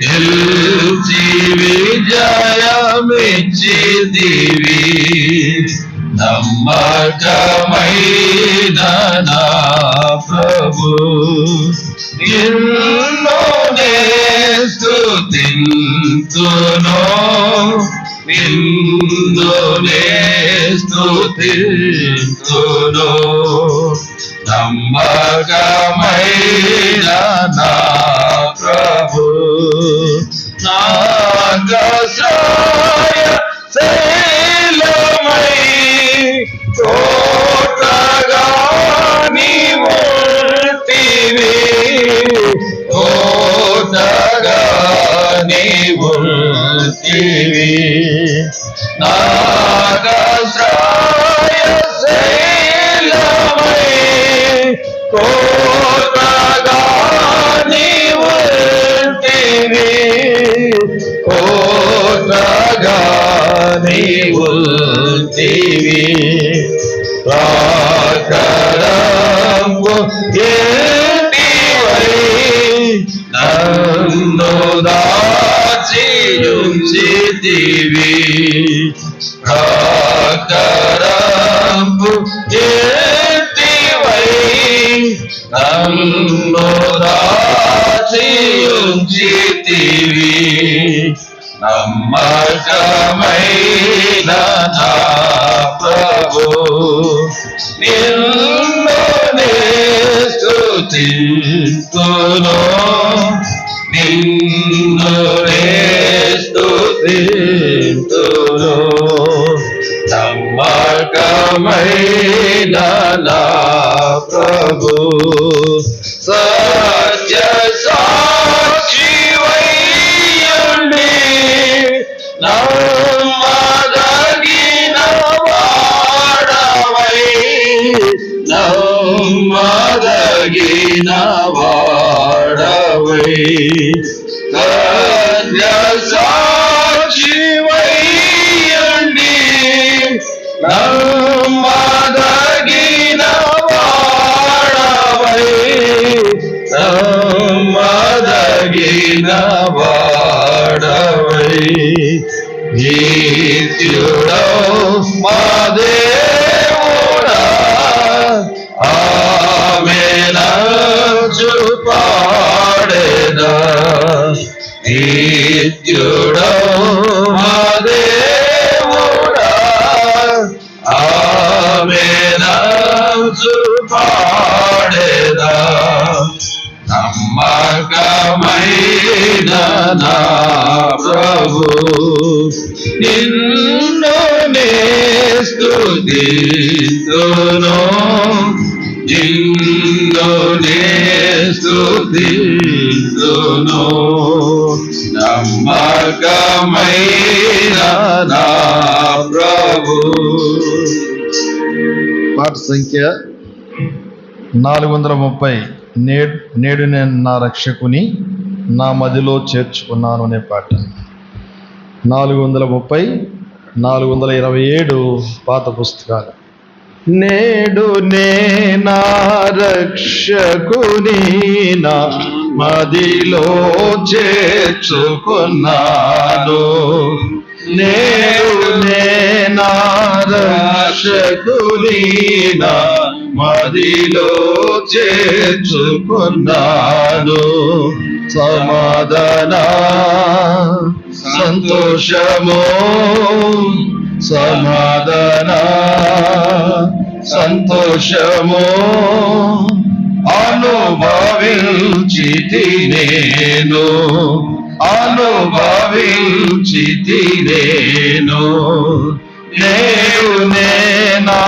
గెలిచి విజయమిచ్చితివి నమ్మకమైన నా ప్రభు నిన్ను నే స్తుతింతును నిన్ను నే స్తుతింతును నమ్మకమైన నా ప్రభు నాగసాయ శైలమై కోటగా నీవుంటివి కోటగా నీవుంటివి నాగసాయ శైలమై కోటగా నీవుంటివి కోటగా నీవుంటివి ప్రాకారము ఎత్తివై నన్ను దాచి ఉంచితివి ప్రాకారము ఎత్తివై నన్ను దాచి ఉంచితివి నమ్మకమైన నా ప్రభు నిన్ను నే స్తుతింతును నిన్ను నే స్తుతింతును నమ్మకమైన నా ప్రభు సత్య సాక్షివై నమ్మదగిన వాడవై నమ్మదగిన వాడవై సత్య సాక్షివై నమ్మదగిన వాడవై నమ్మదగిన వాడవై నిత్యుడవు మా దేవుడా ఆమెనచు పాడెదా నిత్యుడవు మా దేవుడా ఆమెనచు పాడెదా నమ్మకమైన నా ప్రభు నిన్ను నే స్తుతింతును నిన్ను నే స్తుతింతును నమ్మకమైన నా ప్రభు. పాట సంఖ్య 430. నేడు నేను నా రక్షకుని నా మదిలో చేర్చుకున్నాను అనే పాట. 430, 427 పాత పుస్తకాలు. నేడు నే నా రక్షకుని నా మదిలో చేర్చుకున్నాను నేడు నే నా రక్షకుని నా మదిలో చేర్చుకున్నాను సమాధాన సంతోషము సమాధాన సంతోషము అనుభవించితి నేను అనుభవించితి నేను దేవునే నా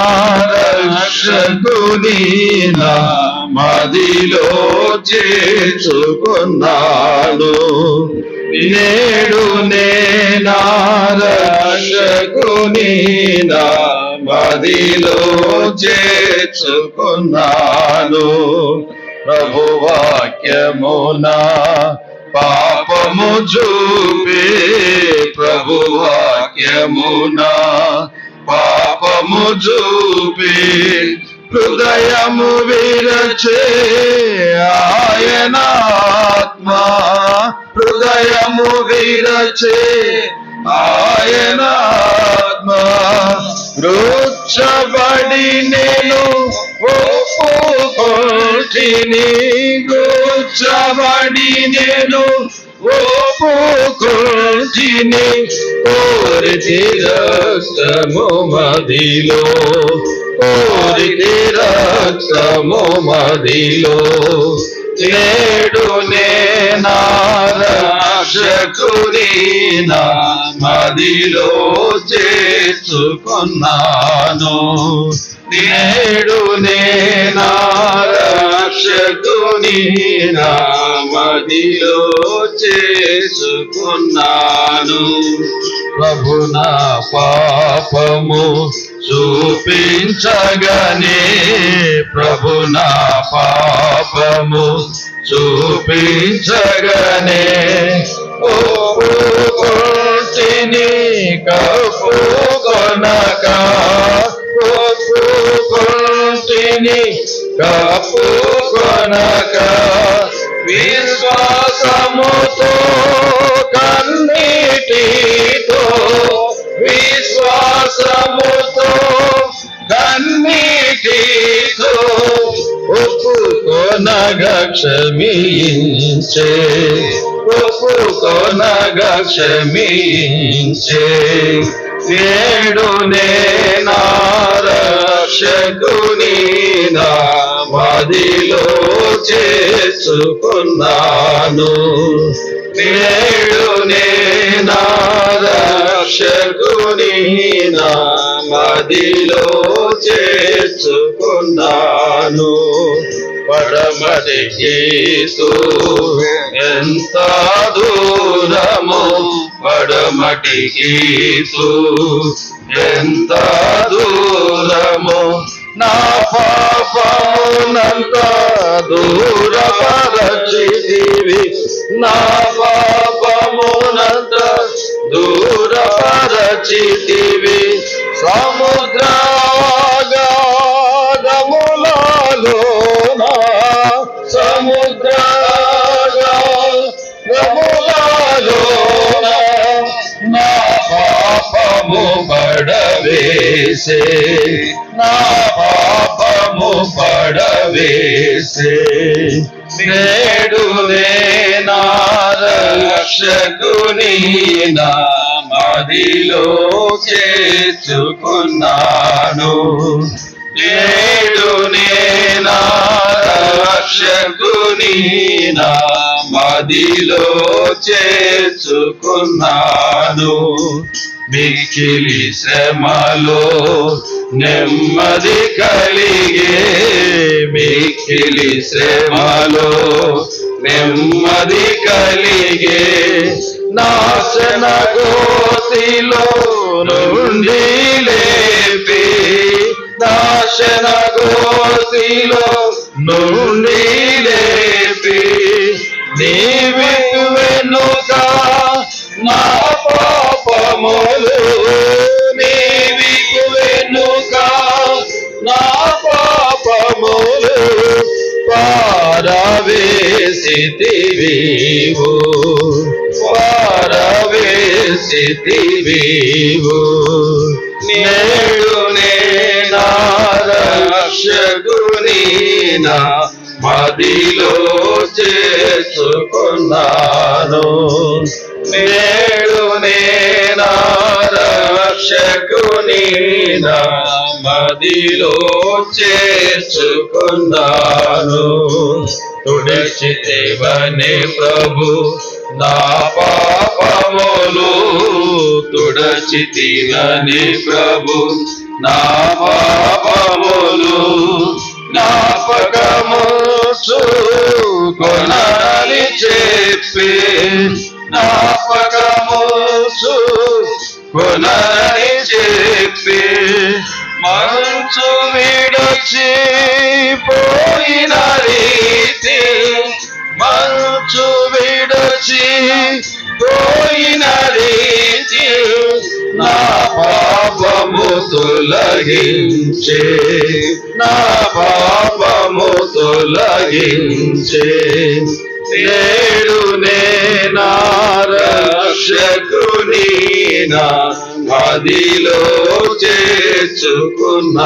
రక్షకుని నా మదిలో చేర్చుకున్నాను నేడునే నా రక్షకుని నా మదిలో చేర్చుకున్నాను ప్రభువాక్యమున పాపము చూపే ప్రభువాక్యమున పాపము చూపే హృదయము విరచే ఆయన ఆత్మ హృదయము విరచే ఆయన ఆత్మ రుచ్చబడి నేను ఒప్పుకొంటిని రుచ్చబడి నేను ఒప్పుకొంటిని కోరితి రక్తము మదిలో కోరితి రక్తము మదిలో నేడు నా రక్షకుని నా మదిలో చేర్చుకున్నాను నేడు నా రక్షకుని నా మదిలో చేసుకున్నాను ప్రభు నా పాపము చూపించగానే ప్రభు నా పాపము చూపించగానే ఒప్పుకొంటిని కప్పుకొనక ఒప్పుకొంటిని కప్పుకొనక విశ్వాసముతో కన్నీటితో విశ్వాసముతో కన్నీటితో ఒప్పుకొనగా క్షమించే ఒప్పుకొనగా క్షమించే నేడు నా రక్షకుని నా మదిలో చేసుకున్నాను నేడు నా రక్షకుని నా మదిలో చేర్చుకున్నాను పడమటికి ఎంత దూరము పడమటికి ఎంత దూరము నా పాపమునంత దూరపరచితివి నా పాపమునంత దూరపరచితివి సముద్రగాధములలోన సముద్రగాధములలోన నా పాపము పడవేసే నా పాపము పడవేసే నేడు నా రక్షకుని నా మదిలో చేర్చుకున్నాను నేడు నా రక్షకుని నా మదిలో చేర్చుకున్నాను మిక్కిలి శ్రమలో నెమ్మది కలిగే మిక్కిలి శ్రమలో నెమ్మది కలిగే నాశన గోతిలో నుండి లేపి నాశన గోతిలో నుండి లేపి నీవి వెనుక నా పాపములు నీవి వెనుక నా పాపములు పారవేసితివివు పారవేసితివివు నేడు నా రక్షకుని నా మదిలో చేర్చుకున్నాను నేడు నా రక్షకుని నా మదిలో చేర్చుకున్నాను తుడచితివని ప్రభు నా పాపములు తుడచితివని ప్రభు నా పాపములు జ్ఞాపకము కొనని చెప్పి జ్ఞాపకము కొనని చెప్పి మంచు విడచి పోయిన రీతి మంచు విడచి పోయిన రీతి నా పాపము తొలగించే నా పాపము తొలగించే నేడు నేనా రక్షకుని నా మదిలో చేర్చుకున్నాను.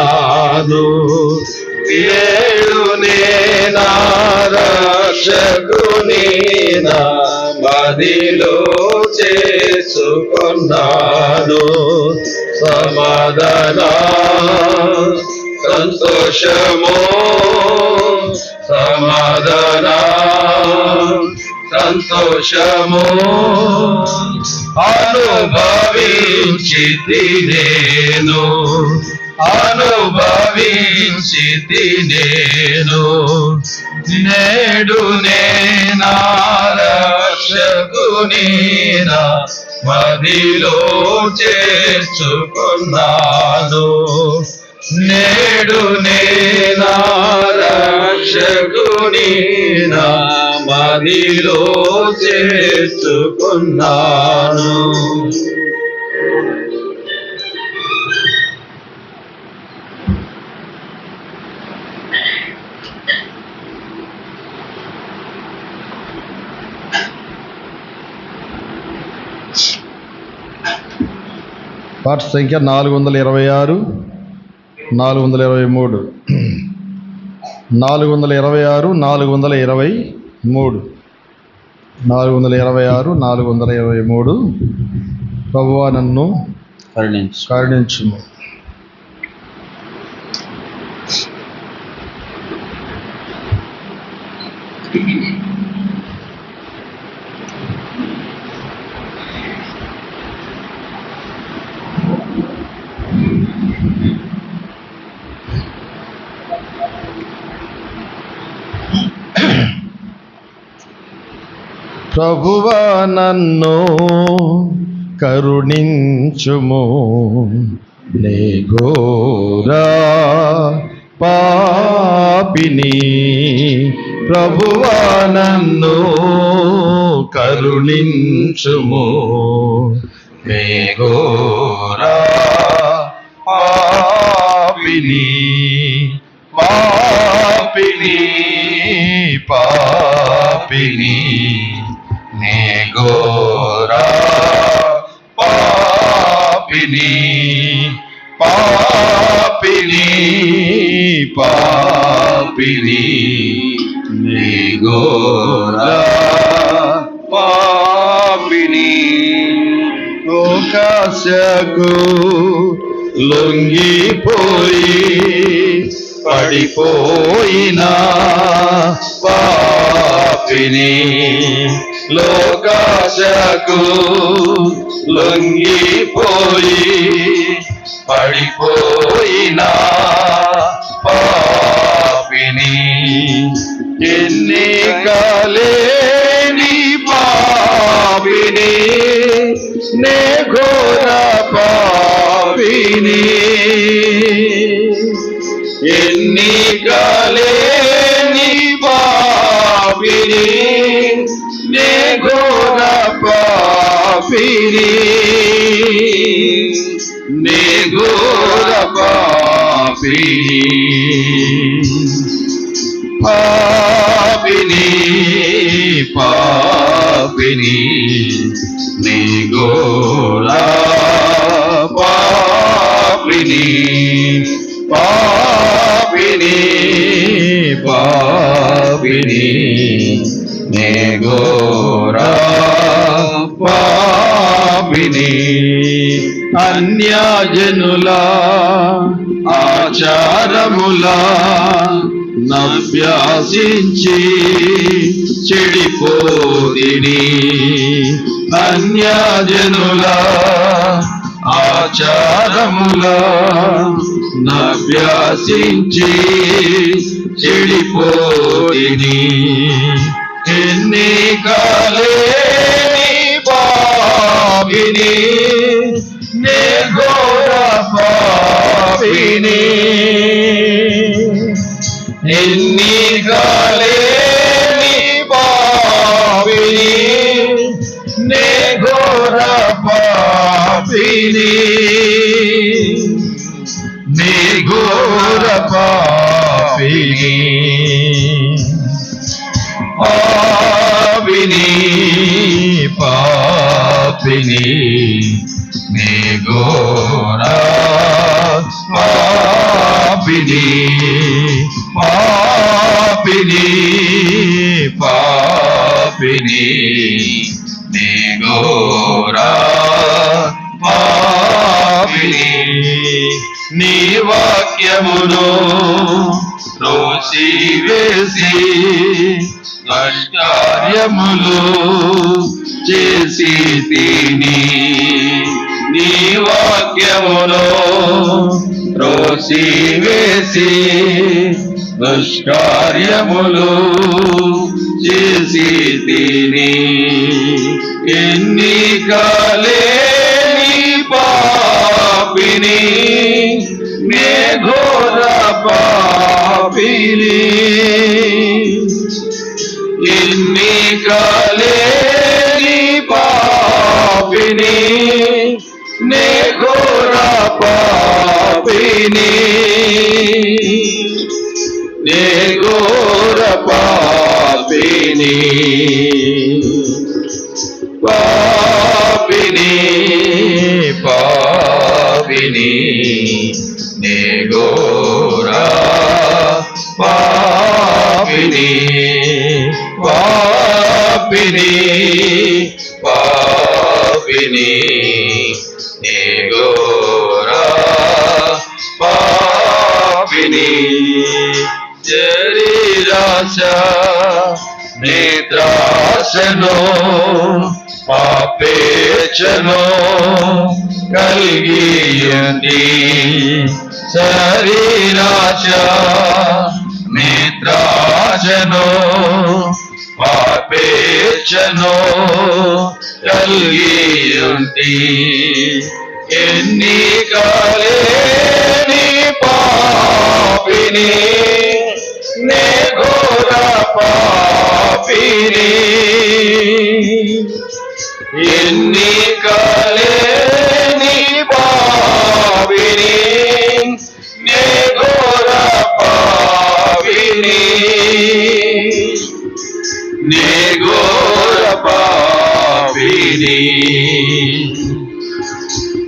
నేడు నేనా రక్షకుని నా మదిలో చేసుకున్నాను. సమాధాన సంతోషము సమాధాన సంతోషము అనుభవించితి నేను అనుభవించితి నేను. నేడు నేనా రక్షకుని నా మదిలో చేర్చుకున్నాను. నేడు నేనా రక్షకుని నా మదిలో చేర్చుకున్నాను. పాట సంఖ్య 426, 423, 426, 423, 426, 423. ప్రభువా నన్ను కరుణించుము. ప్రభువా నన్ను కరుణించుము, నే ఘోర పాపిని. ప్రభువా నన్ను కరుణించుము, నే ఘోర పాపిని పాపిని పాపిని. నే ఘోర పాపిని పాపిని పాపిని. నే ఘోర పాపిని. లోకాశకు లొంగిపోయి పడిపోయిన పాపిని. లోకాశకు లొంగిపోయి పడిపోయిన పాపిని. ఎన్నికలేని పాపిని, నే ఘోర పాపిని. ఎన్నికలేని పాపిని, నే ఘోర పాపిని. నే ఘోర పాపిని పాపిని పాపిని. నే ఘోర పాపిని పాపిని పాపిని. నే ఘోర పాపిని. అన్యజనుల ఆచారముల నభ్యాసించి చెడిపోదిని. అన్యజనుల ఆచారముల నభ్యాసించి చెడిపోదిని. ఎన్నికలేని పాపిని, నే ఘోర పాపిని. ఎన్నికలేని పాపిని, నే ఘోర పాపిని. నే ఘోర పాపిని పాపిని పాపిని నీ ఘోర పాపిని పాపిని పాపిని నీ ఘోర పాపిని నీ వాక్యమును రోసివేసి నష్టార్యములు చేసి తిని నీ వాక్యమును రోసివేసి దుష్కార్యములు చేసి తిని ఎన్నికలేని పాపిని నే ఘోర పాపిని ఎన్నికలేని పాపిని నే ఘోర పాపిని నే ఘోర పాపిని పాపిని పాపిని నే ఘోర పాపిని పాపిని పాపిని నే ఘోర పాపిని శరీరాశ నేత్రాశను పాపేచ్ఛను కలిగియుండి శరీరాశ నేత్రాశను పాపేచ్ఛను కలిగియుండి ఎన్నికలేని పాపిని నే ఘోర పాపిని ఎన్నికలేని పాపిని నే ఘోర పాపిని నే ఘోర పాపిని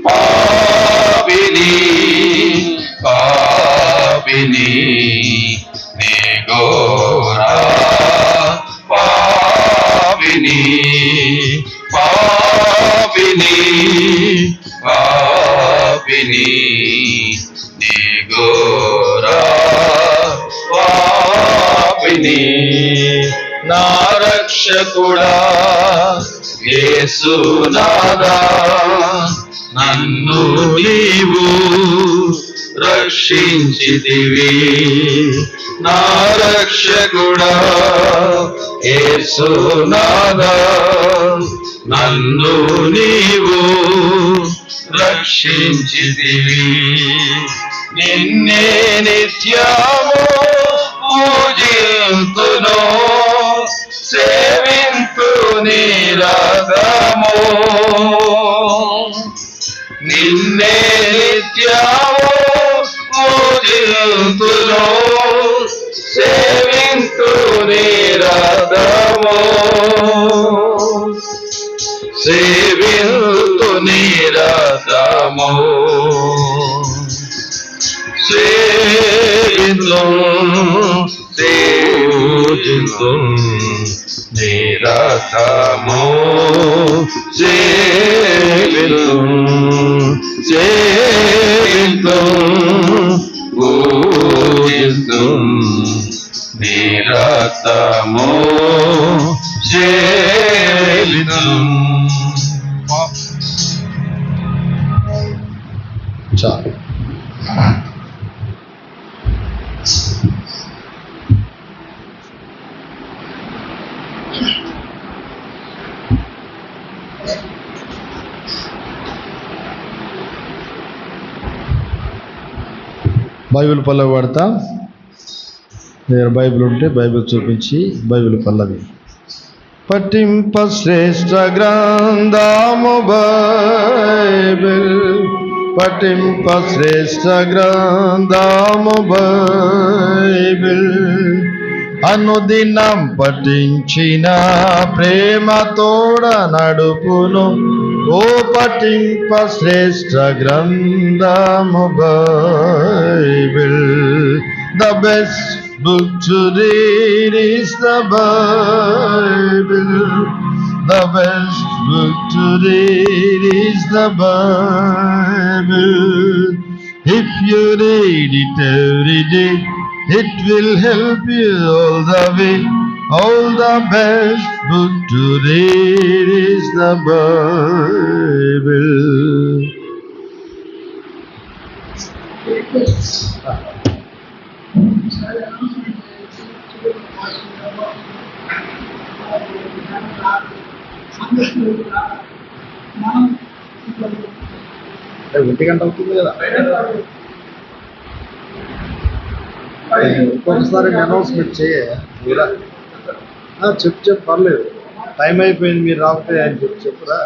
పాపిని పాపిని నే ఘోర పాపిని పాపిని పాపిని నే ఘోర పాపిని నా రక్షకుడా యేసునాథా నన్ను నీవు రక్షించితివి నా రక్షకుడా యేసునాథా నన్ను నీవు రక్షించితివి నిన్నే నిత్యము పూజింతును సేవింతు నీ రథము నిన్నే నిత్యము పూజింతును సేవింతు నీ రథము సేవింతు నీ రథము సేవింతు పూజింతు నీ రథము సేవింతు సేవింతు పూజింతు నీ రథము సేవింతు చాలు. బైబిల్ పల్లవి పడతా. దగ్గర బైబిల్ ఉంటే బైబిల్ చూపించి బైబిల్ పల్లవి పఠింప శ్రేష్ఠ గ్రంథము బైబిల్ పఠింప శ్రేష్ఠ గ్రంథము బైబిల్ అనుదినం పఠించిన ప్రేమ తోడ నడుపును. ఓ పఠింప శ్రేష్ఠ గ్రంథము Bible. The best book to read is the Bible. The best book to read is the Bible. If you read it every day, it will help you all the way. All the best book to read is the Bible. ఒంటి గంట అవుతుంది కదా, ఇంకొకసారి announcement చేయరా? చెప్పు పర్లేదు, time అయిపోయింది మీరు రాకపోతే అని చెప్పురా.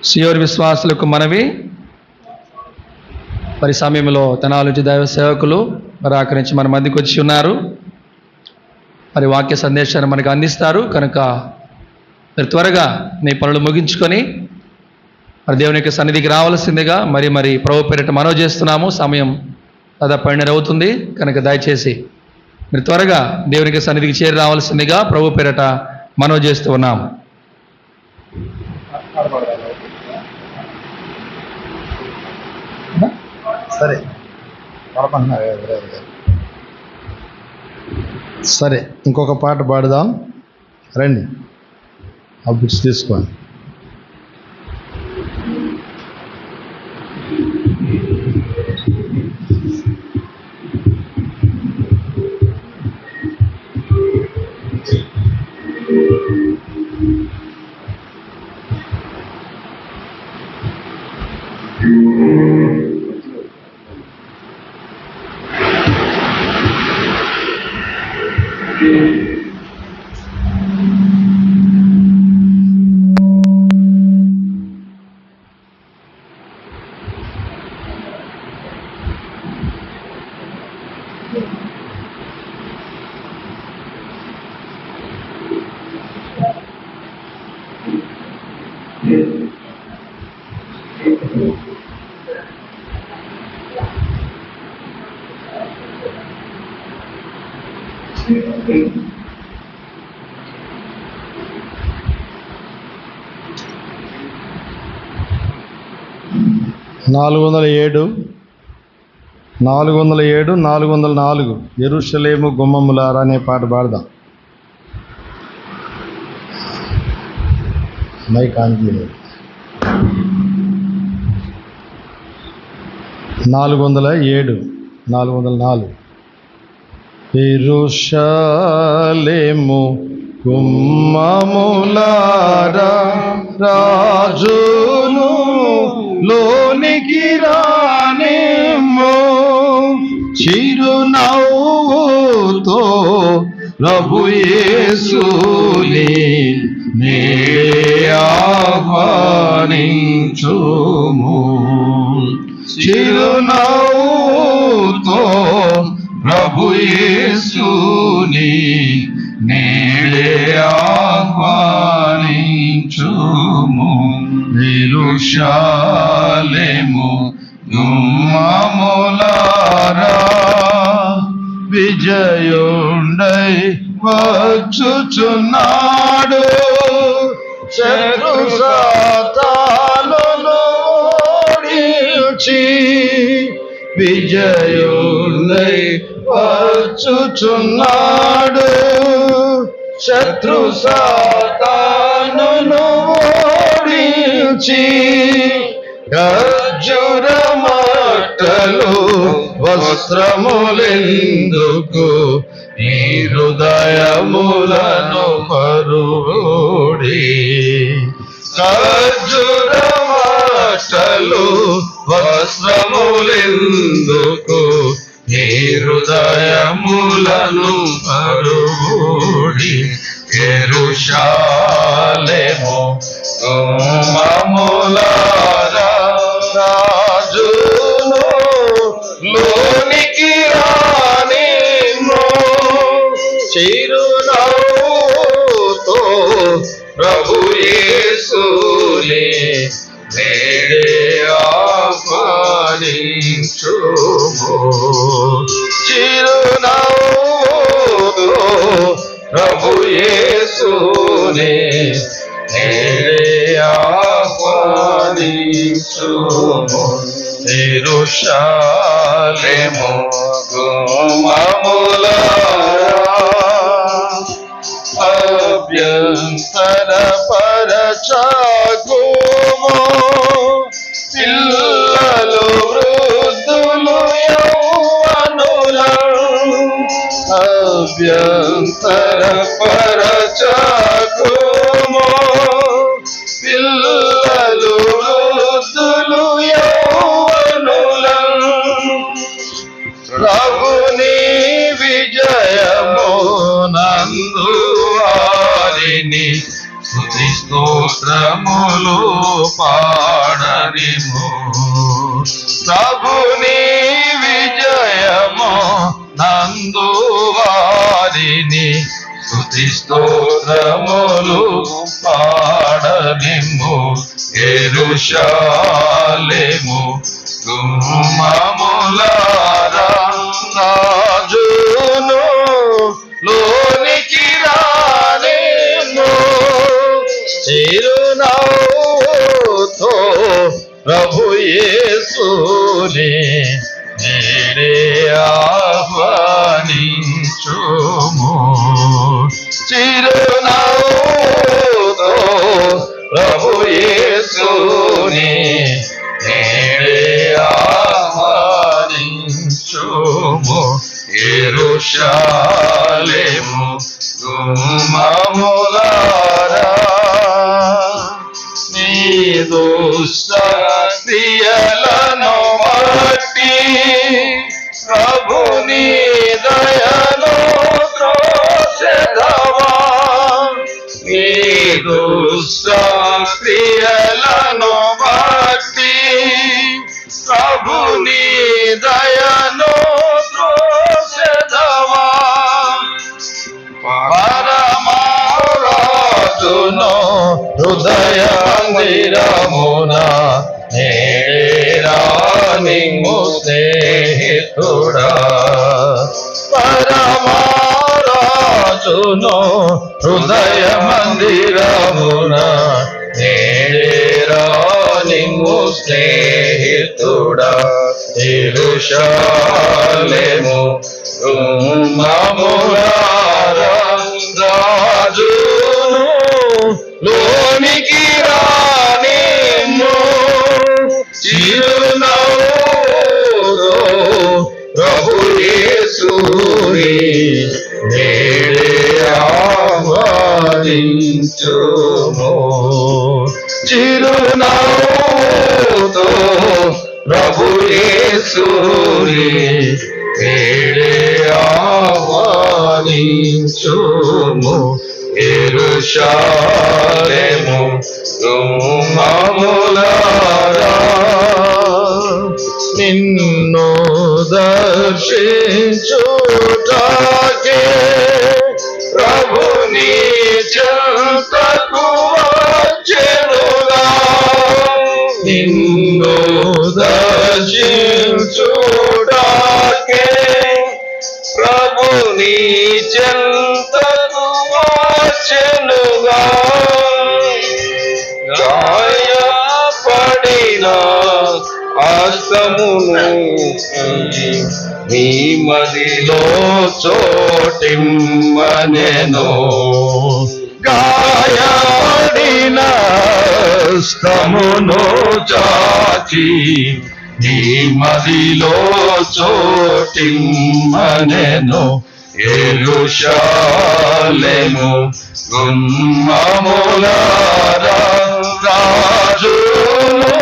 సియోరు విశ్వాసులకు మనవి. మరి సమయంలో తెనాలి దైవ సేవకులు మరి అక్కడి నుంచి మన మధ్యకి వచ్చి ఉన్నారు. మరి వాక్య సందేశాన్ని మనకు అందిస్తారు కనుక మీరు త్వరగా మీ పనులు ముగించుకొని మరి దేవుని యొక్క సన్నిధికి రావాల్సిందిగా మరి ప్రభు పేరిట మనవి చేస్తున్నాము. సమయం దాదాపు 12 అవుతుంది కనుక దయచేసి మీరు త్వరగా దేవునికి సన్నిధికి చేరి రావాల్సిందిగా ప్రభు పేరిట మనవి చేస్తూ ఉన్నాము. సరే సరే, ఇంకొక పాట పాడుదాం రండి. ఆ బుక్స్ తీసుకోండి. నాలుగు 404 యెరూషలేము గుమ్మములారా అనే పాట పాడదాం. మైక్ ఆన్ చేయండి. 404 యెరూషలేము గుమ్మములారా రాజును లోనికి రానిమ్ము, చిరునవ్వుతో ప్రభు యేసుని నేడే ఆహ్వానించుము. చిరునవ్వుతో ప్రభు యేసుని నేడే ఆహ్వానించుము. యెరూషలేము గుమ్మములారా విజయుండై వచ్చుచున్నాడు, శత్రు సాతానును ఓడించి విజయుండై వచ్చుచున్నాడు, శత్రు సాతానును ఓడించి ఖర్జూర మాటలు వస్త్రములెందుకు ఈ హృదయములను పరుడి. ఖర్జూర మాటలు వస్త్రములెందుకు ఈ యెరూషలేము గుమ్మములారా రాజును లోనికి రానిమ్ము చిరునవ్వుతో ప్రభు యేసుని నేడే ఆహ్వానించుము చిరునవ్వుతో ప్రభు యేసుని నేడే ఆహ్వానించుము యెరూషలేము గుమ్మములారా అభ్యంతర పరచకుము పిల్లలు వృద్ధులు యౌవనులు అభ్యంతర పరచకుము పిల్లలు వృద్ధులు యౌవనులు ప్రభుని విజయము నందు వారిని స్తుతి స్తోత్రములు పాడనిము ప్రభుని విజయము నందు వారిని స్తుతి స్తోత్రములు పాడనిము యెరూషలేము గుమ్మములారా రాజును లోనికి రానిమ్ము చిరునవ్వుతో ప్రభు యేసుని నేడే ఆహ్వానించుము చిరునవ్వుతో ప్రభు యేసుని నేడే ఆహ్వానించుము యెరూషలేము గుమ్మములారా నీ దుష్ట క్రియలను బట్టి ప్రభుని దయను త్రోసెదవా నీ దుష్ట క్రియలను బట్టి ప్రభుని దయను త్రోసెదవా పరమారాజును హృదయ మందిరమున నేడే రానిమ్ము స్నేహితుడా పరమారాజును హృదయ మందిరమున నేడే రానిమ్ము స్నేహితుడా యెరూషలేము గుమ్మములారా రాజును లోనికి రానిమ్ము చిరునవ్వుతో ప్రభు యేసుని నేడే ఆహ్వానించుము చిరునవ్వుతో ప్రభు యేసుని నేడే ఆహ్వానించుము యెరూషలేము గుమ్మములారా నిన్ను దర్శించుటకే ప్రభుని చెంతకు వచ్చెనుగా నిన్ను దర్శించుటకే ప్రభుని చెంతకు వచ్చెనుగా గాయపడిన హస్తమును నీ మదిలో చోటిమ్మనెను గాయపడిన హస్తమును చాచి నీ మదిలో చోటిమ్మనెను యెరూషలేము గుమ్మములారా రాజును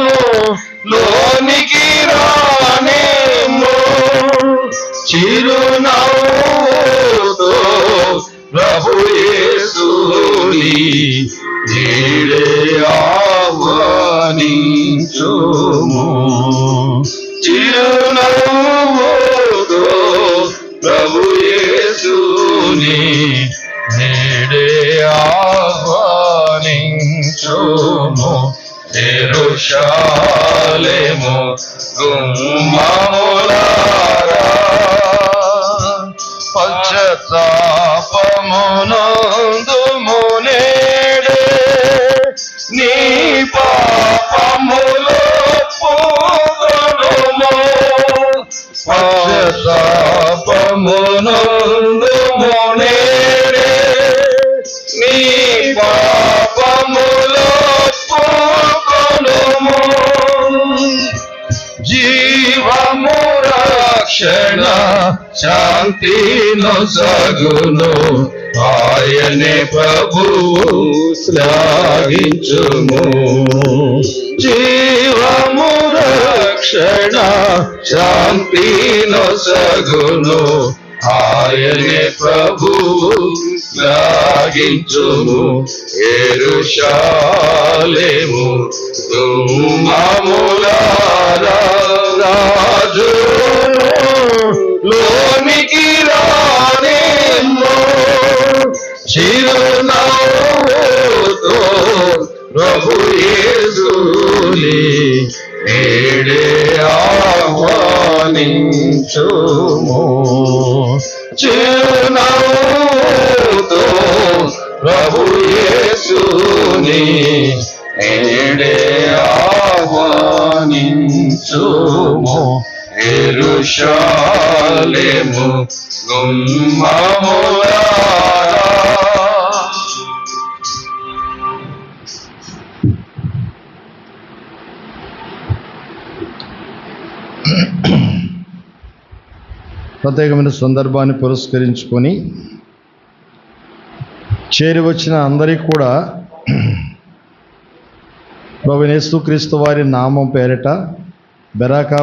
లోనికి రానిమ్ము చిరునవ్వుతో ప్రభు యేసు నేడే ఆహ్వానించుము. చిరునవ్వుతో ప్రభు యేసుని నేడే ఆహ్వానించుము. యెరూషలేము గుమ్మములారా పశ్చాత్తాపమునందుము నేడే నీ పాపములు ఒప్పుకొనుము. పశ్చాత్తాపమునందుము నేడే నీ పాపములు ఒప్పుకొనుము. జీవము రక్షణ శాంతిను సగును ఆయనే ప్రభువు శ్లాఘించుము. జీవము రక్షణ శాంతిను సగును ఆయనే ప్రభువు శ్లాఘించుము. యెరూషలేము గుమ్మములారా రాజును లోనికి రానిమ్ము. చిరునవ్వుతో ప్రభు యేసుని నేడే ఆహ్వానించుము. చిరునవ్వుతో ప్రభు యేసుని నేడే ఆహ్వానించుము. యెరూషలేము గుమ్మములారా. ప్రత్యేకమైన సందర్భాన్ని పురస్కరించుకొని చేరి వచ్చిన అందరికీ కూడా ప్రభువైన యేసుక్రీస్తు వారి నామం పేరిట బెరాకా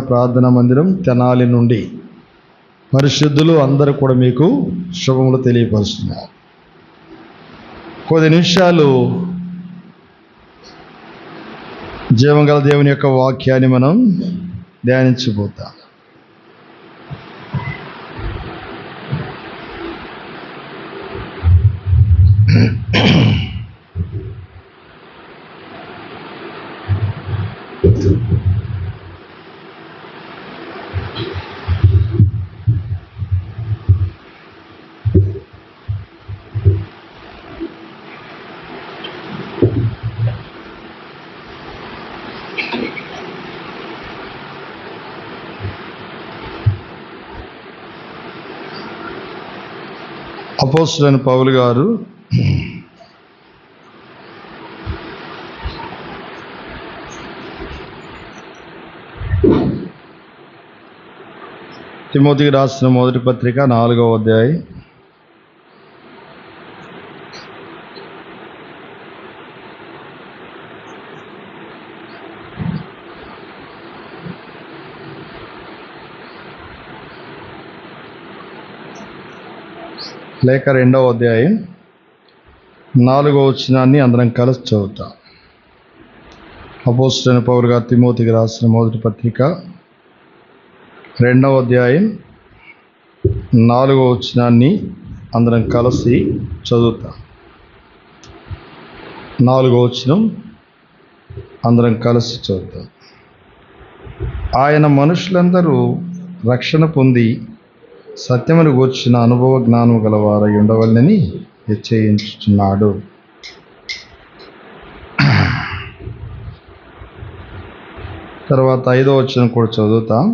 ప్రార్థన మందిరం తెనాలి నుండి పరిశుద్ధులు అందరూ కూడా మీకు శుభములు తెలియపరుస్తున్నారు. కొద్ది నిమిషాలు జీవంగల దేవుని యొక్క వాక్యాన్ని మనం ధ్యానించబోతాం. అపోస్తలుడైన పౌలు గారు తిమోతికి రాసిన మొదటి పత్రిక 4వ అధ్యాయం లేక 2వ అధ్యాయం 4వ వచనాన్ని అందరం కలిసి చదువుతాం. అపోస్తలుడైన పౌలు గారు తిమోతికి రాసిన మొదటి పత్రిక 2వ అధ్యాయం 4వ వచనాన్ని అందరం కలిసి చదువుతాం. 4వ వచనం అందరం కలిసి చదువుతాం. ఆయన మనుషులందరూ రక్షణ పొంది సత్యమును గూర్చిన అనుభవ జ్ఞానము గలవారై ఉండవలనని హెచ్చరించుచున్నాడు. తర్వాత 5వ వచనం కూడా చదువుతాం.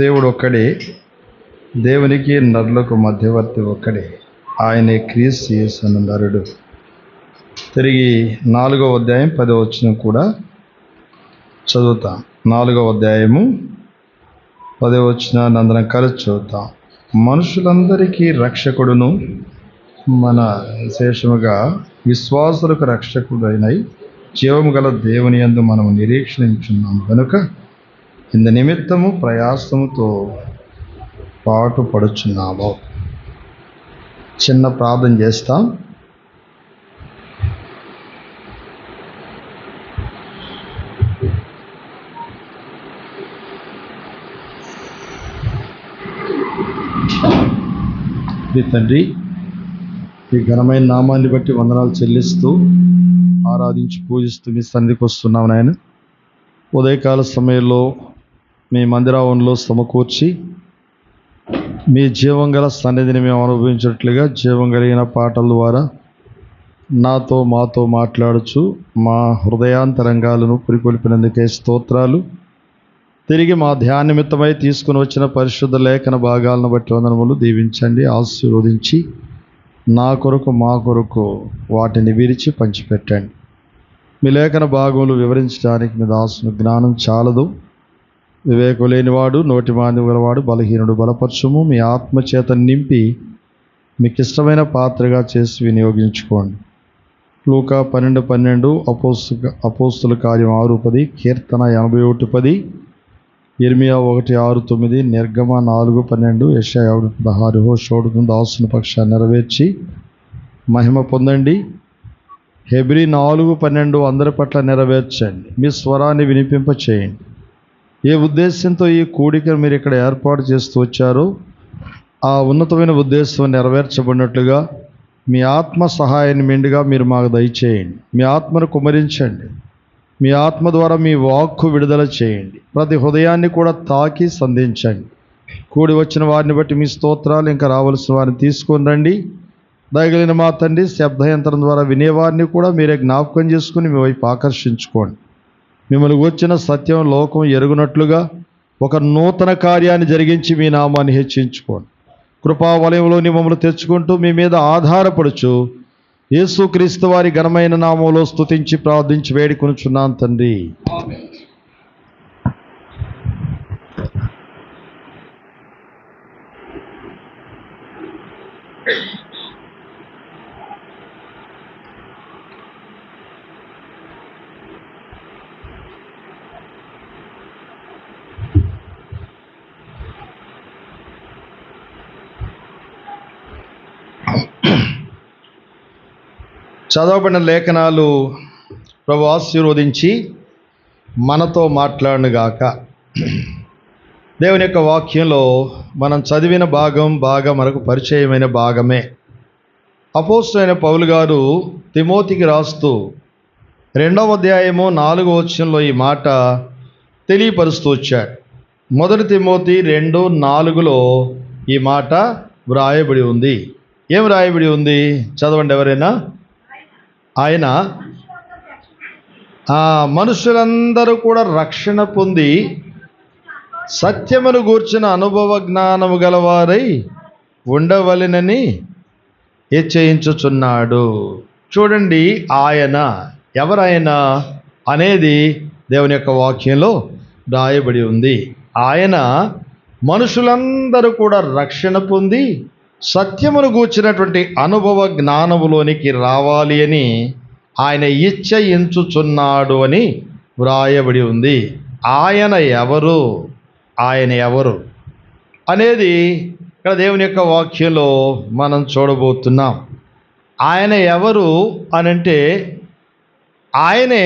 దేవుడు ఒక్కడే, దేవునికి నరులకు మధ్యవర్తి ఒక్కడే, ఆయనే క్రీస్తు యేసు నరుడు. తిరిగి 4వ అధ్యాయం 10వ వచనం కూడా చదువుతాం. 4వ అధ్యాయము 10వ వచనాన్ని అందరం కలిసి చదువుతాం. మనుషులందరికీ రక్షకుడును మన విశేషముగా విశ్వాసులకు రక్షకుడైనై జీవము గల దేవుని యందు మనము నిరీక్షించున్నాం కనుక ఇందు నిమిత్తము ప్రయాసముతో పాటుపడుచున్నాము. చిన్న ప్రార్థన చేస్తాం. తండ్రి, ఈ ఘనమైన నామాన్ని బట్టి వందనాలు చెల్లిస్తూ ఆరాధించి పూజిస్తూ మీ సన్నిధికి వస్తున్నాం నాయన. ఉదయకాల సమయంలో మీ మందిరావనంలో సమకూర్చి మీ జీవం గల సన్నిధిని మేము అనుభవించినట్లుగా జీవం కలిగిన పాటల ద్వారా నాతో మాతో మాట్లాడుచు మా హృదయాంతరంగాలను పురికొల్పినందుకే స్తోత్రాలు. తిరిగి మా ధ్యాననిమిత్తమై తీసుకుని వచ్చిన పరిశుద్ధ లేఖన భాగాలను బట్టి వందనములు. దీవించండి, ఆశీర్వదించి నా కొరకు మా కొరకు వాటిని విరిచి పంచిపెట్టండి. మీ లేఖన భాగములు వివరించడానికి మీ దాసుని జ్ఞానం చాలదు. వివేకం లేనివాడు, నోటి మాంద్యం గలవాడు, బలహీనుడు బలపరచుము. మీ ఆత్మచేత నింపి మీకు ఇష్టమైన పాత్రగా చేసి వినియోగించుకోండి. లూకా 12:12, అపోస్తుల కార్యం 6:10, కీర్తన 81:10, ఇర్మియా 1:6-9, నిర్గమ 4:12, యెషయా 1:16, హోషేయ దాసుని పక్షాన్ని నెరవేర్చి మహిమ పొందండి. హెబ్రీ 4:12 అందరి పట్ల నెరవేర్చండి. మీ స్వరాన్ని వినిపింప చేయండి. ఏ ఉద్దేశంతో ఈ కూడికను మీరు ఇక్కడ ఏర్పాటు చేస్తూ వచ్చారో ఆ ఉన్నతమైన ఉద్దేశం నెరవేర్చబడినట్లుగా మీ ఆత్మ సహాయాన్ని మెండుగా మీరు మాకు దయచేయండి. మీ ఆత్మను కుమ్మరించండి. మీ ఆత్మ ద్వారా మీ వాక్కు విడుదల చేయండి. ప్రతి హృదయాన్ని కూడా తాకి సంధించండి. కూడి వచ్చిన వారిని బట్టి మీ స్తోత్రాలు. ఇంకా రావాల్సిన వారిని తీసుకొని రండి. దయగలిగిన మా తండ్రి, శబ్దయంత్రం ద్వారా వినేవారిని కూడా మీరే జ్ఞాపకం చేసుకుని మీ వైపు ఆకర్షించుకోండి. మిమ్మల్ని వచ్చిన సత్యం లోకం ఎరుగునట్లుగా ఒక నూతన కార్యాన్ని జరిగించి మీ నామాన్ని హెచ్చించుకోండి. కృపావలయంలోని మమ్మల్ని తెచ్చుకుంటూ మీ మీద ఆధారపడుచు యేసుక్రీస్తు వారి ఘనమైన నామంలో స్తుతించి ప్రార్థించి వేడుకొనుచున్నాను తండ్రి. చదవబడిన లేఖనాలు ప్రభు ఆశీర్వదించి మనతో మాట్లాడునుగాక. దేవుని యొక్క వాక్యంలో మనం చదివిన భాగం బాగా మనకు పరిచయమైన భాగమే. అపోస్తలుడైన పౌలు గారు తిమోతికి రాస్తూ 2వ అధ్యాయము 4వ వచనంలో ఈ మాట తెలియపరుస్తూ వచ్చాడు. 1 తిమోతి 2:4లో ఈ మాట వ్రాయబడి ఉంది. ఏం వ్రాయబడి ఉంది? చదవండి ఎవరైనా. ఆయన మనుషులందరూ కూడా రక్షణ పొంది సత్యమును గూర్చిన అనుభవ జ్ఞానము గలవారై ఉండవలెనని హెచ్చరించుచున్నాడు. చూడండి, ఆయన ఎవరైనా అనేది దేవుని యొక్క వాక్యంలో రాయబడి ఉంది. ఆయన మనుషులందరూ కూడా రక్షణ పొంది సత్యమును గూర్చినటువంటి అనుభవ జ్ఞానములోనికి రావాలి అని ఆయన ఇచ్చయించుచున్నాడు అని వ్రాయబడి ఉంది. ఆయన ఎవరు, ఆయన ఎవరు అనేది ఇక్కడ దేవుని యొక్క వాక్యంలో మనం చూడబోతున్నాం. ఆయన ఎవరు అనంటే ఆయనే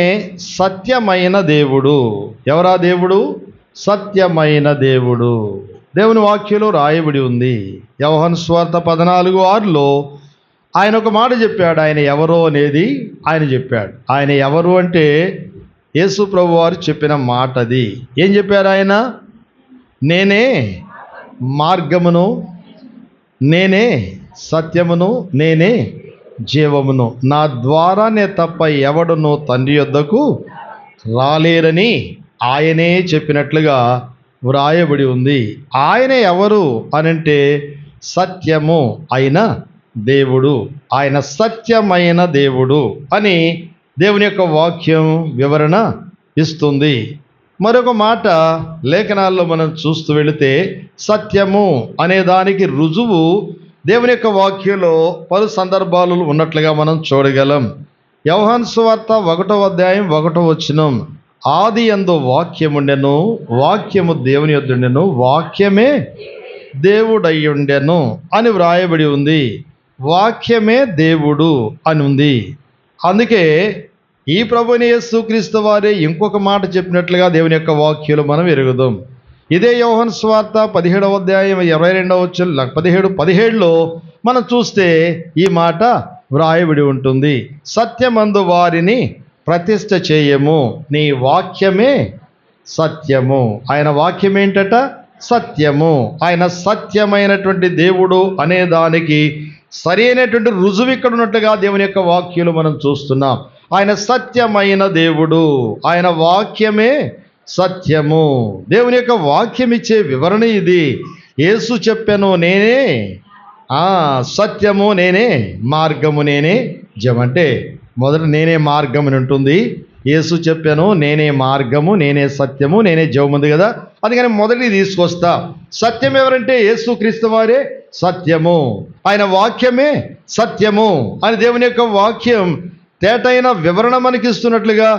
సత్యమైన దేవుడు. ఎవరా దేవుడు? సత్యమైన దేవుడు. దేవుని వాక్యంలో రాయబడి ఉంది. యోహాను సువార్త 14:6లో ఆయన ఒక మాట చెప్పాడు. ఆయన ఎవరో అనేది ఆయన చెప్పాడు. ఆయన ఎవరు అంటే యేసు ప్రభు వారు చెప్పిన మాట అది. ఏం చెప్పారు ఆయన? నేనే మార్గమును, నేనే సత్యమును, నేనే జీవమును, నా ద్వారానే తప్ప ఎవడును తండ్రి యొద్దకు రాలేరని ఆయనే చెప్పినట్లుగా వ్రాయబడి ఉంది. ఆయన ఎవరు అనంటే సత్యము అయిన దేవుడు, ఆయన సత్యమైన దేవుడు అని దేవుని యొక్క వాక్యం వివరణ ఇస్తుంది. మరొక మాట లేఖనాల్లో మనం చూస్తూ వెళితే సత్యము అనే దానికి రుజువు దేవుని యొక్క వాక్యంలో పలు సందర్భాలు ఉన్నట్లుగా మనం చూడగలం. యోహాను సువార్త 1వ అధ్యాయం 1వ వచనం, ఆది యందు వాక్యముండెను, వాక్యము దేవుని యొద్దుండెను, వాక్యమే దేవుడయ్యుండెను అని వ్రాయబడి ఉంది. వాక్యమే దేవుడు అని ఉంది. అందుకే ఈ ప్రభుని యేసుక్రీస్తు వారే ఇంకొక మాట చెప్పినట్లుగా దేవుని యొక్క వాక్యాలు మనం ఎరుగుదాం. ఇదే యోహాను సువార్త 17వ అధ్యాయం 22వ వచనం 17:17లో మనం చూస్తే ఈ మాట వ్రాయబడి ఉంటుంది. సత్యమందు వారిని ప్రతిష్ఠ చేయము, నీ వాక్యమే సత్యము. ఆయన వాక్యం ఏంటట? సత్యము. ఆయన సత్యమైనటువంటి దేవుడు అనే దానికి సరైనటువంటి రుజువు ఇక్కడ ఉన్నట్టుగా దేవుని యొక్క వాక్యాలు మనం చూస్తున్నాం. ఆయన సత్యమైన దేవుడు, ఆయన వాక్యమే సత్యము. దేవుని యొక్క వాక్యం ఇచ్చే వివరణ ఇది. యేసు చెప్పాను, నేనే సత్యము, నేనే మార్గము, నేనే జయం. అంటే మొదట నేనే మార్గం అని ఉంటుంది. యేసు చెప్పాను, నేనే మార్గము, నేనే సత్యము, నేనే జయం ఉంది కదా. అందుకని మొదటి తీసుకొస్తా. సత్యం ఎవరంటే యేసుక్రీస్తు వారే సత్యము, ఆయన వాక్యమే సత్యము అని దేవుని యొక్క వాక్యం తేటైన వివరణ మనకి ఇస్తున్నట్లుగా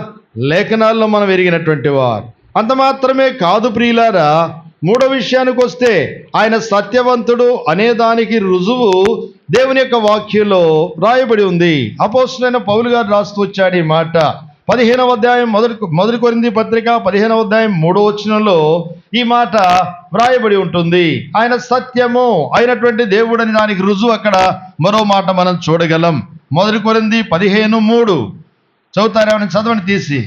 లేఖనాల్లో మనం ఎరిగినటువంటి వారు. అంత మాత్రమే కాదు ప్రియులారా, మూడో విషయానికి వస్తే ఆయన సత్యవంతుడు అనే దానికి రుజువు దేవుని యొక్క వాక్యంలో రాయబడి ఉంది. అపోస్తలుడైన పౌలు గారు రాస్తూ వచ్చాడు ఈ మాట. 15వ అధ్యాయం మొదటి కొరింథీ పత్రిక 15వ అధ్యాయం 3వ వచనంలో ఈ మాట వ్రాయబడి ఉంటుంది. ఆయన సత్యము అయినటువంటి దేవుడు అని దానికి రుజువు అక్కడ మరో మాట మనం చూడగలం. మొదటి కొరింథీ 15:3 చదువుతారేమని చదవండి తీసి.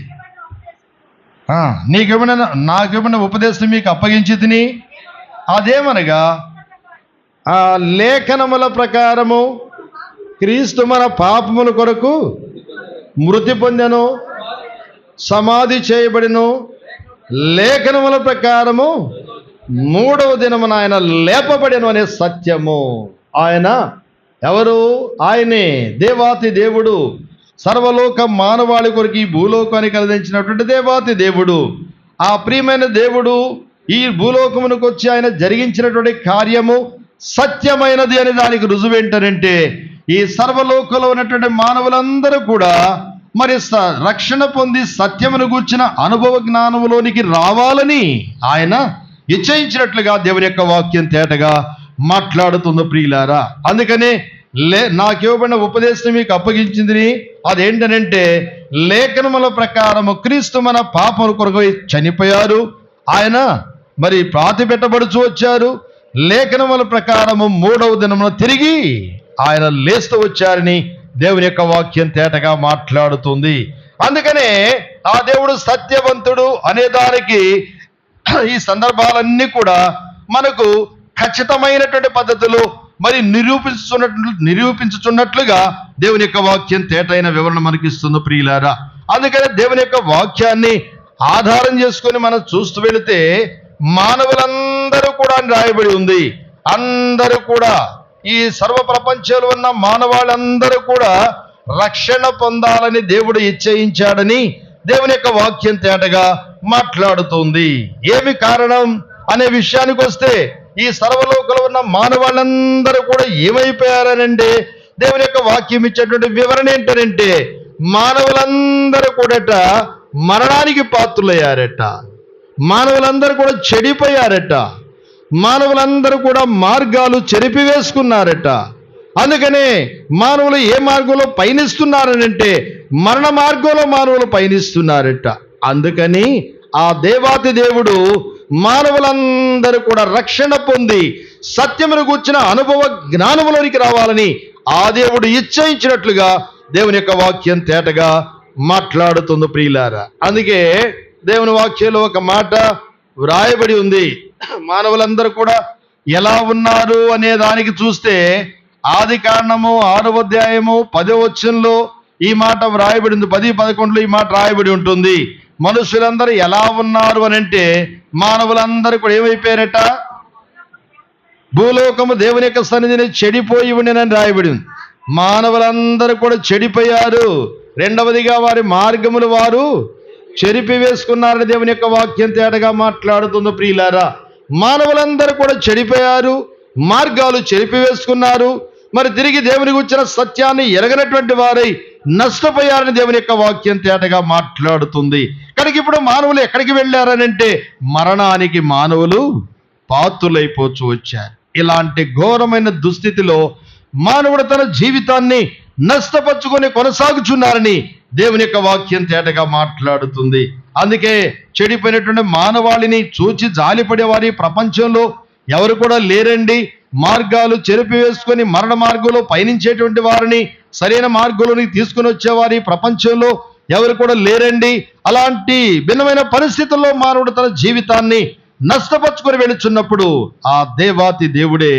నాకేమైనా ఉపదేశం మీకు అప్పగించి తిని, అదేమనగా ఆ లేఖనముల ప్రకారము క్రీస్తు మన పాపముల కొరకు మృతి పొందెను, సమాధి చేయబడిను, లేఖనముల ప్రకారము 3వ దినమున ఆయన లేపబడెను అనే సత్యము. ఆయన ఎవరు? ఆయనే దేవాతి దేవుడు, సర్వలోక మానవాళి కొరకు ఈ భూలోకానికి కలిగించినటువంటి దేవాతి దేవుడు. ఆ ప్రియమైన దేవుడు ఈ భూలోకమునకు వచ్చి ఆయన జరిగించినటువంటి కార్యము సత్యమైనది అని దానికి రుజువు ఏంటనంటే, ఈ సర్వలోకంలో ఉన్నటువంటి మానవులందరూ కూడా మరి రక్షణ పొంది సత్యమును గూర్చిన అనుభవ జ్ఞానములోనికి రావాలని ఆయన నిశ్చయించినట్లుగా దేవుని యొక్క వాక్యం తేటగా మాట్లాడుతుంది ప్రియులారా. అందుకనే నాకివ్వబడిన ఉపదేశం మీకు అప్పగించింది అదేంటనంటే, లేఖనముల ప్రకారము క్రీస్తు మన పాపముల కొరకు చనిపోయారు, ఆయన మరి పాతి పెట్టబడుచు వచ్చారు, లేఖనముల ప్రకారము 3వ దినమున తిరిగి ఆయన లేస్తూ వచ్చారని దేవుని యొక్క వాక్యం తేటగా మాట్లాడుతుంది. అందుకనే ఆ దేవుడు సత్యవంతుడు అనే దానికి ఈ సందర్భాలన్నీ కూడా మనకు ఖచ్చితమైనటువంటి పద్ధతిలో మరి నిరూపించుచున్నట్లుగా దేవుని యొక్క వాక్యం తేటైన వివరణ మనకిస్తుంది ప్రియులారా. అందుకనే దేవుని యొక్క వాక్యాన్ని ఆధారం చేసుకొని మనం చూస్తూ వెళితే మానవులందరూ కూడా రాయబడి ఉంది. అందరూ కూడా ఈ సర్వ ప్రపంచంలో ఉన్న మానవాళ్ళందరూ కూడా రక్షణ పొందాలని దేవుడు ఇచ్చయించాడని దేవుని యొక్క వాక్యం తేటగా మాట్లాడుతుంది. ఏమి కారణం అనే విషయానికి వస్తే, ఈ సర్వలోకంలో ఉన్న మానవాళ్ళందరూ కూడా ఏమైపోయారనంటే దేవుని యొక్క వాక్యం ఇచ్చేటువంటి వివరణ ఏంటనంటే, మానవులందరూ కూడాట మరణానికి పాత్రులయ్యారట, మానవులందరూ కూడా చెడిపోయారట, మానవులందరూ కూడా మార్గాలు చెరిపివేసుకున్నారట. అందుకనే మానవులు ఏ మార్గంలో పయనిస్తున్నారనంటే మరణ మార్గంలో మానవులు పయనిస్తున్నారట. అందుకని ఆ దేవాతి దేవుడు మానవులందరూ కూడా రక్షణ పొంది సత్యమును గూర్చిన అనుభవ జ్ఞానములోనికి రావాలని ఆ దేవుడు ఇచ్చయించినట్లుగా దేవుని యొక్క వాక్యం తేటగా మాట్లాడుతుంది ప్రియులారా. అందుకే దేవుని వాక్యంలో ఒక మాట వ్రాయబడి ఉంది. మానవులందరూ కూడా ఎలా ఉన్నారు అనే దానికి చూస్తే ఆదికాండము 6వ అధ్యాయము 10వ వచనంలో ఈ మాట వ్రాయబడింది. 10-11లో ఈ మాట రాయబడి ఉంటుంది. మనుషులందరూ ఎలా ఉన్నారు అని అంటే, మానవులందరూ కూడా ఏమైపోయారట? భూలోకము దేవుని యొక్క సన్నిధిని చెడిపోయి ఉండేనని రాయబడి ఉంది. మానవులందరూ కూడా చెడిపోయారు. రెండవదిగా వారి మార్గములు వారు చెరిపివేసుకున్నారని దేవుని యొక్క వాక్యం తేటగా మాట్లాడుతుంది ప్రియులారా. మానవులందరూ కూడా చెడిపోయారు, మార్గాలు చెరిపివేసుకున్నారు, మరి తిరిగి దేవుని గురించిన సత్యాన్ని ఎరగనటువంటి వారై నష్టపోయారని దేవుని యొక్క వాక్యం తేటగా మాట్లాడుతుంది. కనుక ఇప్పుడు మానవులు ఎక్కడికి వెళ్ళారనంటే మరణానికి మానవులు పాత్రులైపోతూ వచ్చారు. ఇలాంటి ఘోరమైన దుస్థితిలో మానవుడు తన జీవితాన్ని నష్టపరుచుకొని కొనసాగుచున్నారని దేవుని యొక్క వాక్యం తేటగా మాట్లాడుతుంది. అందుకే చెడిపోయినటువంటి మానవాళిని చూచి జాలిపడే వారి ప్రపంచంలో ఎవరు కూడా లేరండి. మార్గాలు చెరిపి వేసుకొని మరణ మార్గంలో పయనించేటువంటి వారిని సరైన మార్గంలోనికి తీసుకుని వచ్చేవారి ప్రపంచంలో ఎవరు కూడా లేరండి. అలాంటి భిన్నమైన పరిస్థితుల్లో మానవుడు తన జీవితాన్ని నష్టపరుచుకొని వెళుచున్నప్పుడు ఆ దేవాతి దేవుడే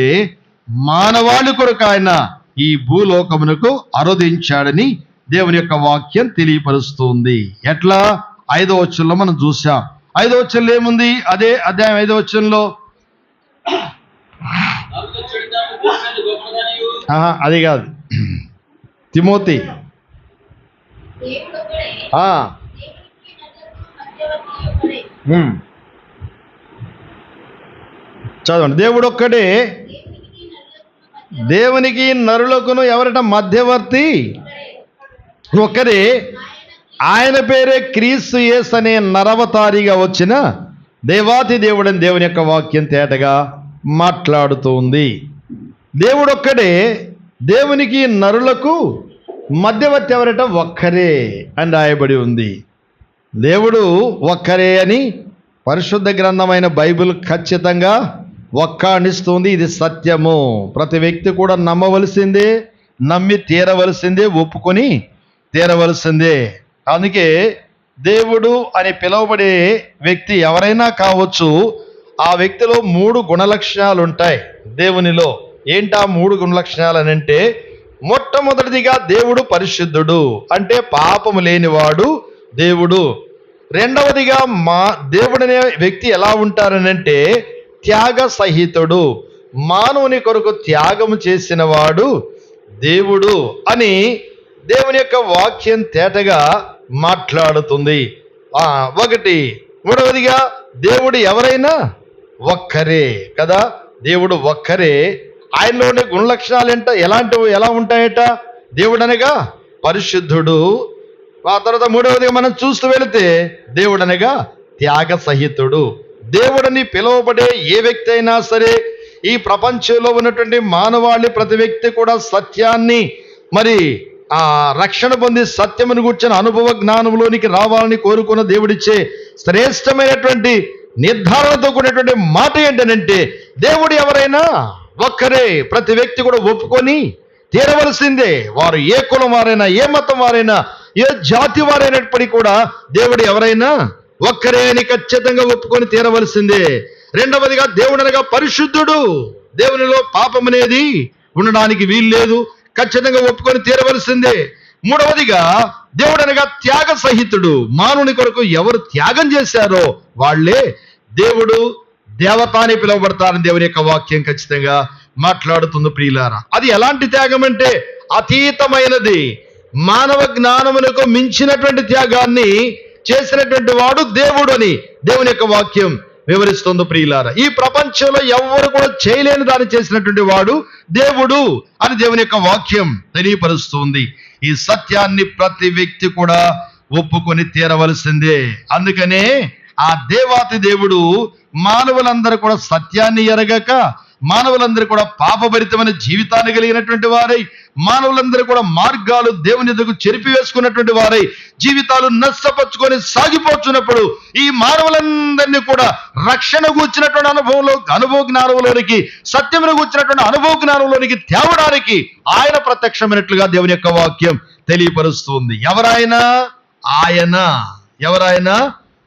మానవాళి కొరకు ఆయన ఈ భూలోకమునకు అరుదించాడని దేవుని యొక్క వాక్యం తెలియపరుస్తుంది. ఎట్లా? 5వ వచనంలో మనం చూసాం. 5వ వచనంలో ఏముంది? అదే అధ్యాయం 5వ వచనంలో అది కాదు, తిమోతి చదవండి. దేవుడు ఒక్కడే, దేవునికి నరులకును ఎవరట మధ్యవర్తి ఒక్కరే, ఆయన పేరే క్రీస్తు యేసు అనే నరవతారిగా వచ్చిన దేవాతి దేవుడని దేవుని యొక్క వాక్యం తేటగా మాట్లాడుతూ ఉంది. దేవుడు ఒక్కడే, దేవునికి నరులకు మధ్యవర్తి ఎవరట ఒక్కరే అని రాయబడి ఉంది. దేవుడు ఒక్కరే అని పరిశుద్ధ గ్రంథమైన బైబిల్ ఖచ్చితంగా వక్కాణిస్తుంది. ఇది సత్యము. ప్రతి వ్యక్తి కూడా నమ్మవలసిందే, నమ్మి తీరవలసిందే, ఒప్పుకొని తీరవలసిందే. అందుకే దేవుడు అని పిలువబడే వ్యక్తి ఎవరైనా కావచ్చు, ఆ వ్యక్తిలో 3 గుణలక్షణాలు ఉంటాయి దేవునిలో. ఏంటా 3 గుణలక్షణాలు అని అంటే, మొట్టమొదటిదిగా దేవుడు పరిశుద్ధుడు, అంటే పాపము లేనివాడు దేవుడు. రెండవదిగా దేవుడనే వ్యక్తి ఎలా ఉంటారనంటే త్యాగ సహితుడు, మానవుని కొరకు త్యాగము చేసిన వాడు దేవుడు అని దేవుని యొక్క వాక్యం తేటగా మాట్లాడుతుంది. ఒకటి. మూడవదిగా దేవుడు ఎవరైనా ఒక్కరే కదా, దేవుడు ఒక్కరే. ఆయనలో ఉండే గుణలక్షణాలు ఎలా ఉంటాయట? దేవుడు అనగా పరిశుద్ధుడు. ఆ తర్వాత మూడవదిగా మనం చూస్తూ వెళితే దేవుడు అనగా త్యాగ సహితుడు. దేవుడని పిలువబడే ఏ వ్యక్తి అయినా సరే, ఈ ప్రపంచంలో ఉన్నటువంటి మానవాళి ప్రతి వ్యక్తి కూడా సత్యాన్ని రక్షణ పొంది సత్యమును కూర్చొని అనుభవ జ్ఞానంలోనికి రావాలని కోరుకున్న దేవుడిచ్చే శ్రేష్టమైనటువంటి నిర్ధారణతో కూడినటువంటి మాట ఏంటనంటే, దేవుడు ఎవరైనా ఒక్కరే. ప్రతి వ్యక్తి కూడా ఒప్పుకొని తీరవలసిందే. వారు ఏ కులం వారైనా, ఏ మతం వారైనా, ఏ జాతి వారైనప్పటికీ కూడా దేవుడు ఎవరైనా ఒక్కరే అని ఖచ్చితంగా ఒప్పుకొని తీరవలసిందే. రెండవదిగా దేవుడు అనగా పరిశుద్ధుడు, దేవునిలో పాపం అనేది ఉండడానికి వీల్లేదు, ఖచ్చితంగా ఒప్పుకొని తీరవలసిందే. మూడవదిగా దేవుడు అనగా త్యాగ సహితుడు, మానవుని కొరకు ఎవరు త్యాగం చేశారో వాళ్ళే దేవుడు, దేవత అని పిలువబడతారని దేవుని యొక్క వాక్యం ఖచ్చితంగా మాట్లాడుతుంది. ప్రియులారా, అది ఎలాంటి త్యాగం అంటే అతీతమైనది, మానవ జ్ఞానమునకు మించినటువంటి త్యాగాన్ని చేసినటువంటి వాడు దేవుడు అని దేవుని యొక్క వాక్యం వివరిస్తుంది. ప్రియులారా, ఈ ప్రపంచంలో ఎవరు కూడా చేయలేని దాన్ని చేసినటువంటి వాడు దేవుడు అని దేవుని యొక్క వాక్యం తెలియపరుస్తుంది. ఈ సత్యాన్ని ప్రతి వ్యక్తి కూడా ఒప్పుకొని తీరవలసిందే. అందుకనే ఆ దేవాతి దేవుడు మానవులందరూ కూడా సత్యాన్ని ఎరగక, మానవులందరూ కూడా పాపభరితమైన జీవితాన్ని కలిగినటువంటి వారై, మానవులందరూ కూడా మార్గాలు దేవుని ఎదుగు చెరిపి వేసుకున్నటువంటి వారై జీవితాలు నష్టపరుచుకొని సాగిపోతున్నప్పుడు ఈ మానవులందరినీ కూడా రక్షణ కూర్చున్నటువంటి అనుభవ జ్ఞానంలోనికి, సత్యమును కూర్చున్నటువంటి అనుభవ జ్ఞానంలోనికి తేవడానికి ఆయన ప్రత్యక్షమైనట్లుగా దేవుని యొక్క వాక్యం తెలియపరుస్తుంది. ఎవరైనా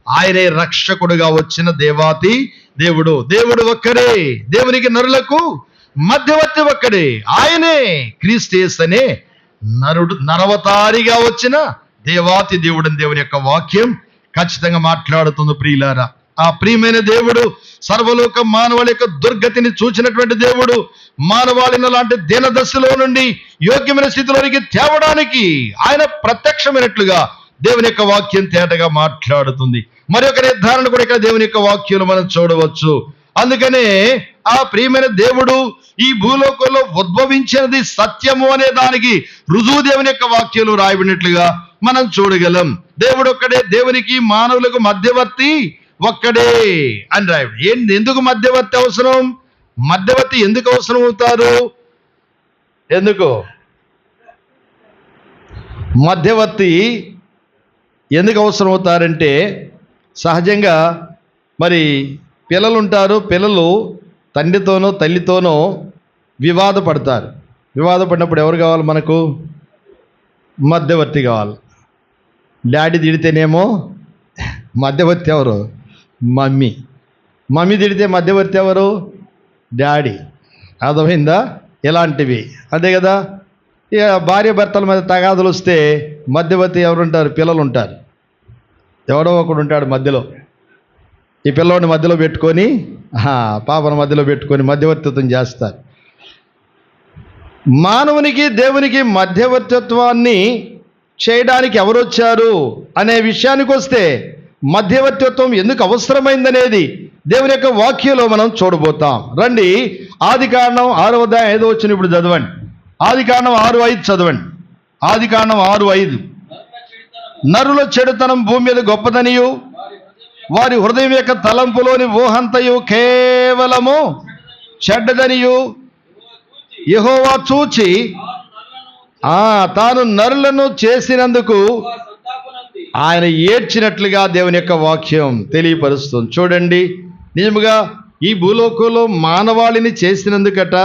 ఆయనే రక్షకుడుగా వచ్చిన దేవాతి దేవుడు. దేవుడు ఒక్కడే, దేవునికి నరులకు మధ్యవర్తి ఒక్కడే, ఆయనే క్రీస్తు యేసు అనే నరవతారిగా వచ్చిన దేవాతి దేవుడని దేవుని యొక్క వాక్యం ఖచ్చితంగా మాట్లాడుతుంది. ప్రియులారా, ఆ ప్రియమైన దేవుడు సర్వలోక మానవాళి యొక్క దుర్గతిని చూచినటువంటి దేవుడు మానవాళిని లాంటి దీనదశలో నుండి యోగ్యమైన స్థితిలోనికి తేవడానికి ఆయన ప్రత్యక్షమైనట్లుగా దేవుని యొక్క వాక్యం తేటగా మాట్లాడుతుంది. మరి ఒక నిర్ధారణ కూడా ఇక్కడ దేవుని యొక్క వాక్యంలో మనం చూడవచ్చు. అందుకనే ఆ ప్రియమైన దేవుడు ఈ భూలోకంలో ఉద్భవించినది సత్యము అనే దానికి రుజువు దేవుని యొక్క వాక్యంలో రాయబడినట్లుగా మనం చూడగలం. దేవుడు ఒక్కడే, దేవునికి మానవులకు మధ్యవర్తి ఒక్కడే అని రాయబడి. ఎందుకు మధ్యవర్తి అవసరం? మధ్యవర్తి ఎందుకు అవసరం అవుతారు? ఎందుకు? మధ్యవర్తి ఎందుకు అవసరం అవుతారంటే, సహజంగా మరి పిల్లలు ఉంటారు, పిల్లలు తండ్రితోనో తల్లితోనో వివాదపడతారు. వివాదపడినప్పుడు ఎవరు కావాలి మనకు? మధ్యవర్తి కావాలి. డాడీ తిడితేనేమో మధ్యవర్తి ఎవరు? మమ్మీ. మమ్మీ తిడితే మధ్యవర్తి ఎవరు? డాడీ. అర్థమైందా? ఇలాంటివి అదే కదా. ఇక భార్య భర్తల మీద తగాదులు వస్తే మధ్యవర్తి ఎవరుంటారు? పిల్లలు ఉంటారు. ఎవడో ఒకడు ఉంటాడు మధ్యలో. ఈ పిల్లోడిని మధ్యలో పెట్టుకొని, పాపను మధ్యలో పెట్టుకొని మధ్యవర్తిత్వం చేస్తారు. మానవునికి దేవునికి మధ్యవర్తిత్వాన్ని చేయడానికి ఎవరు వచ్చారు అనే విషయానికి వస్తే, మధ్యవర్తిత్వం ఎందుకు అవసరమైందనేది దేవుని యొక్క వాక్యంలో మనం చూడబోతాం. రండి, ఆదికాండం 6వ అధ్యాయం 5వ వచనం ఇప్పుడు చదవండి. ఆదికాండం 6:5 చదవండి. ఆదికాండం 6:5. నరుల చెడుతనం భూమి మీద గొప్పదనియు, వారి హృదయం యొక్క తలంపులోని ఊహంతయు కేవలము చెడ్డదనియు యెహోవా చూచి తాను నరులను చేసినందుకు ఆయన ఏడ్చినట్లుగా దేవుని యొక్క వాక్యం తెలియపరుస్తుంది. చూడండి, నిజముగా ఈ భూలోకంలో మానవాళిని చేసినందుకట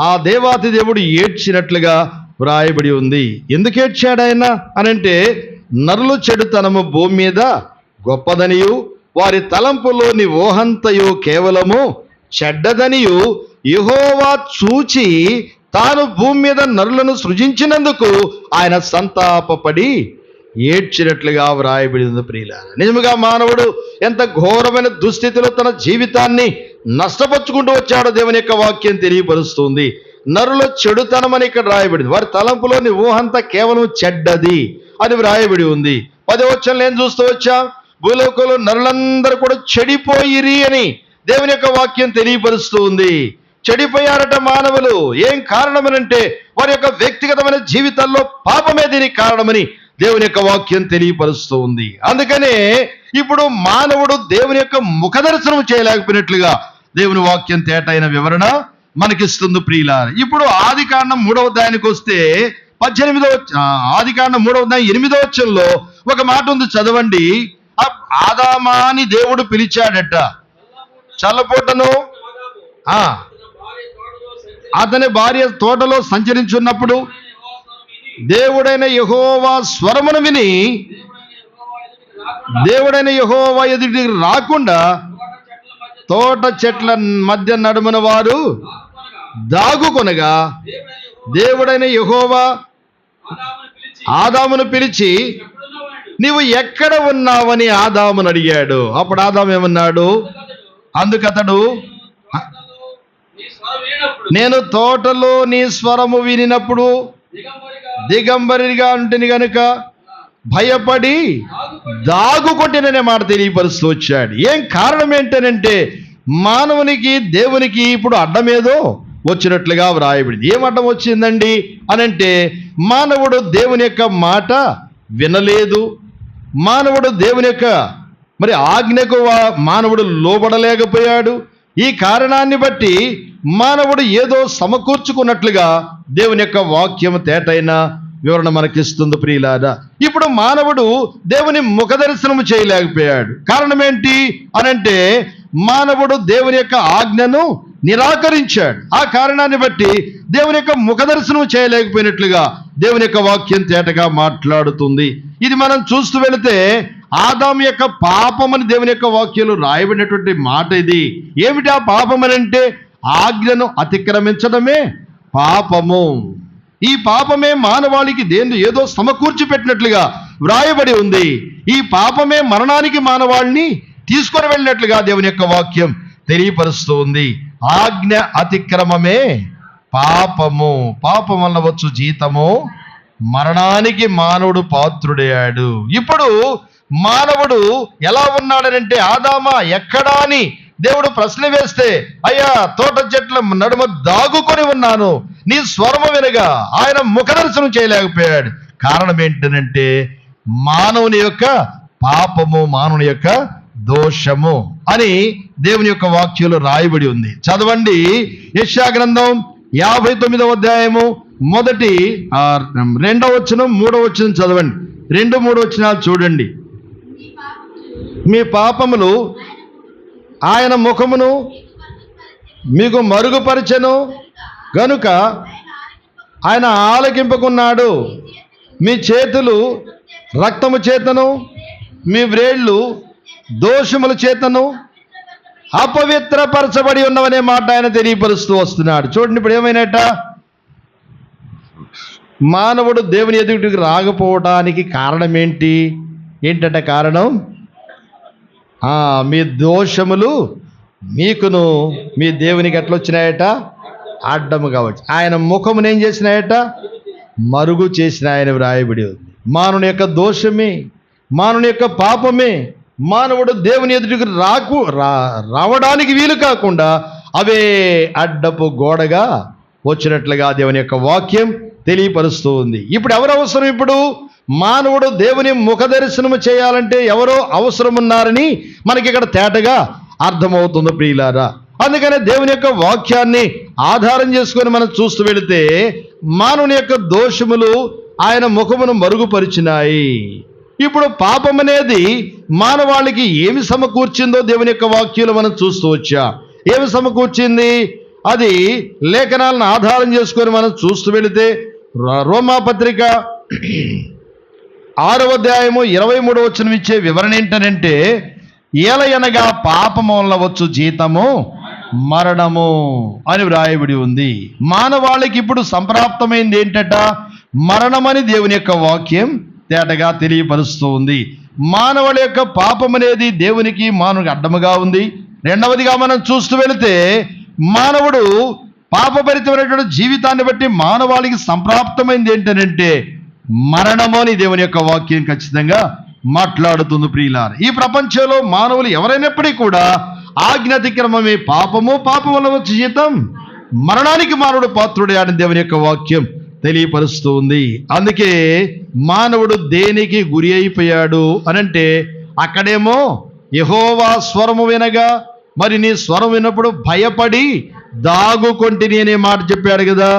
ఆ దేవాతి దేవుడు ఏడ్చినట్లుగా వ్రాయబడి ఉంది. ఎందుకు ఏడ్చాడు ఆయన అనంటే, నరుల చెడుతనము భూమి మీద గొప్పదనియు, వారి తలంపులోని ఊహంతయు కేవలము చెడ్డదనియు యెహోవా చూచి తాను భూమి మీద నరులను సృజించినందుకు ఆయన సంతాపపడి ఏడ్చినట్లుగా వ్రాయబడి ఉంది. ప్రియులారా, నిజముగా మానవుడు ఎంత ఘోరమైన దుస్థితిలో తన జీవితాన్ని నష్టపరుచుకుంటూ వచ్చాడో దేవుని యొక్క వాక్యం తెలియపరుస్తుంది. నరుల చెడుతనం అని ఇక్కడ రాయబడింది. వారి తలంపులోని ఊహంతా కేవలం చెడ్డది అని వ్రాయబడి ఉంది. 10వ వచనంలో ఏం చూస్తూ వచ్చాం? భూలోకంలో నరులందరూ కూడా చెడిపోయిరి అని దేవుని యొక్క వాక్యం తెలియపరుస్తూ ఉంది. చెడిపోయారట మానవులు. ఏం కారణమనంటే, వారి యొక్క వ్యక్తిగతమైన జీవితాల్లో పాపమే దీనికి కారణమని దేవుని యొక్క వాక్యం తెలియపరుస్తూ ఉంది. అందుకనే ఇప్పుడు మానవుడు దేవుని యొక్క ముఖదర్శనం చేయలేకపోయినట్లుగా దేవుని వాక్యం తేటైన వివరణ మనకిస్తుంది. ప్రియులారా, ఇప్పుడు ఆదికాండం 3వ అధ్యాయానికి వస్తే ఆదికాండం 3వ అధ్యాయం 8వ వచనంలో ఒక మాట ఉంది, చదవండి. ఆదామా అని దేవుడు పిలిచాడట. చల్లపూటను అతని భార్య తోటలో సంచరించున్నప్పుడు దేవుడైన యెహోవా స్వరమును విని, దేవుడైన యెహోవా ఎదుటికి రాకుండా తోట చెట్ల మధ్య నడుమున వారు దాగుకొనగా, దేవుడైన యెహోవా ఆదామును పిలిచి, నీవు ఎక్కడ ఉన్నావని ఆదామును అడిగాడు. అప్పుడు ఆదాము ఏమన్నాడు? అందుకతడు, నేను తోటలో నీ స్వరము వినినప్పుడు దిగంబరిగా ఉంటుంది గనుక భయపడి దాగుకొట్టిననే మాట తెలియపరుస్తూ వచ్చాడు. ఏం కారణం ఏంటనంటే, మానవునికి దేవునికి ఇప్పుడు అడ్డమేదో వచ్చినట్లుగా వ్రాయబడింది. ఏం అడ్డం వచ్చిందండి అనంటే, మానవుడు దేవుని యొక్క మాట వినలేదు. మానవుడు దేవుని యొక్క ఆజ్ఞకు మానవుడు లోబడలేకపోయాడు. ఈ కారణాన్ని బట్టి మానవుడు ఏదో సమకూర్చుకున్నట్లుగా దేవుని యొక్క వాక్యం తేటైన వివరణ మనకిస్తుంది. ప్రియులారా, ఇప్పుడు మానవుడు దేవుని ముఖదర్శనము చేయలేకపోయాడు. కారణం ఏంటి అనంటే, మానవుడు దేవుని యొక్క ఆజ్ఞను నిరాకరించాడు. ఆ కారణాన్ని బట్టి దేవుని యొక్క ముఖదర్శనం చేయలేకపోయినట్లుగా దేవుని యొక్క వాక్యం తేటగా మాట్లాడుతుంది. ఇది మనం చూస్తూ వెళితే ఆదాము యొక్క పాపమని దేవుని యొక్క వాక్యంలో రాయబడినటువంటి మాట ఇది. ఏమిటి ఆ పాపం అని అంటే, ఆజ్ఞను అతిక్రమించడమే పాపము. ఈ పాపమే మానవాళికి ఏదో సమకూర్చి పెట్టినట్లుగా వ్రాయబడి ఉంది. ఈ పాపమే మరణానికి మానవాళిని తీసుకొని వెళ్ళినట్లుగా దేవుని యొక్క వాక్యం తెలియపరుస్తూ ఉంది. ఆజ్ఞ అతిక్రమమే పాపము. పాపం వల్ల వచ్చు జీతము మరణానికి మానవుడు పాత్రుడయ్యాడు. ఇప్పుడు మానవుడు ఎలా ఉన్నాడనంటే, ఆదామా ఎక్కడా అని దేవుడు ప్రశ్న వేస్తే, అయ్యా తోట చెట్ల నడుమ దాగుకొని ఉన్నాను, నీ స్వరము వినగా ఆయన ముఖదర్శనం చేయలేకపోయాడు. కారణం ఏంటనంటే, మానవుని యొక్క పాపము, మానవుని యొక్క దోషము అని దేవుని యొక్క వాక్యంలో రాయబడి ఉంది. చదవండి, యెషయా గ్రంథం 59వ అధ్యాయము మొదటి రెండవ వచనం, మూడవ వచనం చదవండి. 2, 3 వచనాలు చూడండి. మీ పాపములు ఆయన ముఖమును మీకు మరుగుపరచెను గనుక ఆయన ఆలకింపుకున్నాడు. మీ చేతులు రక్తము చేతను, మీ వ్రేళ్ళు దోషముల చేతను అపవిత్రపరచబడి ఉన్నవనే మాట ఆయన తెలియపరుస్తూ వస్తున్నాడు. చూడండి, ఇప్పుడు ఏమైనట? మానవుడు దేవుని ఎదుటికి రాకపోవడానికి కారణం ఏంటట కారణం? మీ దోషములు మీకును మీ దేవునికి ఎట్లా వచ్చినాయట? అడ్డము కావచ్చు. ఆయన ముఖమును ఏం చేసినాయట? మరుగు చేసిన ఆయన వ్రాయబడి ఉంది. మానవుని యొక్క దోషమే, మానవుని యొక్క పాపమే మానవుడు దేవుని ఎదుటికి రావడానికి వీలు కాకుండా అవే అడ్డపు గోడగా వచ్చినట్లుగా దేవుని యొక్క వాక్యం తెలియపరుస్తూ ఉంది. ఇప్పుడు ఎవరు అవసరం? ఇప్పుడు మానవుడు దేవుని ముఖ దర్శనము చేయాలంటే ఎవరో అవసరం ఉన్నారని మనకి ఇక్కడ తేటగా అర్థమవుతుంది ప్రియులారా. అందుకనే దేవుని యొక్క వాక్యాన్ని ఆధారం చేసుకొని మనం చూస్తూ వెళితే మానవుని యొక్క దోషములు ఆయన ముఖమును మరుగుపరిచినాయి. ఇప్పుడు పాపం అనేది మానవాళికి ఏమి సమకూర్చిందో దేవుని యొక్క వాక్యాలు మనం చూస్తూ వచ్చాం. ఏమి సమకూర్చింది? అది లేఖనాలను ఆధారం చేసుకొని మనం చూస్తూ వెళితే రోమాపత్రిక 6వ అధ్యాయము 23వ వచనం ఇచ్చే వివరణ ఏంటనంటే, ఏలయనగా పాపము వలన వచ్చు జీతము మరణము అని వ్రాయబడి ఉంది. మానవాళికి ఇప్పుడు సంప్రాప్తమైంది ఏంటట? మరణమని దేవుని యొక్క వాక్యం తేటగా తెలియపరుస్తూ ఉంది. మానవుల యొక్క పాపం అనేది దేవునికి మానవునికి అడ్డముగా ఉంది. రెండవదిగా మనం చూస్తూ వెళితే మానవుడు పాపభరితమైనటువంటి జీవితాన్ని బట్టి మానవాళికి సంప్రాప్తమైంది ఏంటనంటే మరణము అని దేవుని యొక్క వాక్యం ఖచ్చితంగా మాట్లాడుతుంది ప్రియులారా. ఈ ప్రపంచంలో మానవులు ఎవరైనప్పటికీ కూడా ఆజ్ఞాతిక్రమమే పాపము, పాపం వల్ల వచ్చే జీతం మరణానికి మానవుడు పాత్రుడే అని దేవుని యొక్క వాక్యం తెలియపరుస్తూ ఉంది. అందుకే మానవుడు దేనికి గురి అయిపోయాడు అనంటే అక్కడేమో యెహోవా స్వరము వినగా మరి నీ స్వరం విన్నప్పుడు భయపడి దాగుకొంటిని అనే మాట చెప్పాడు కదా.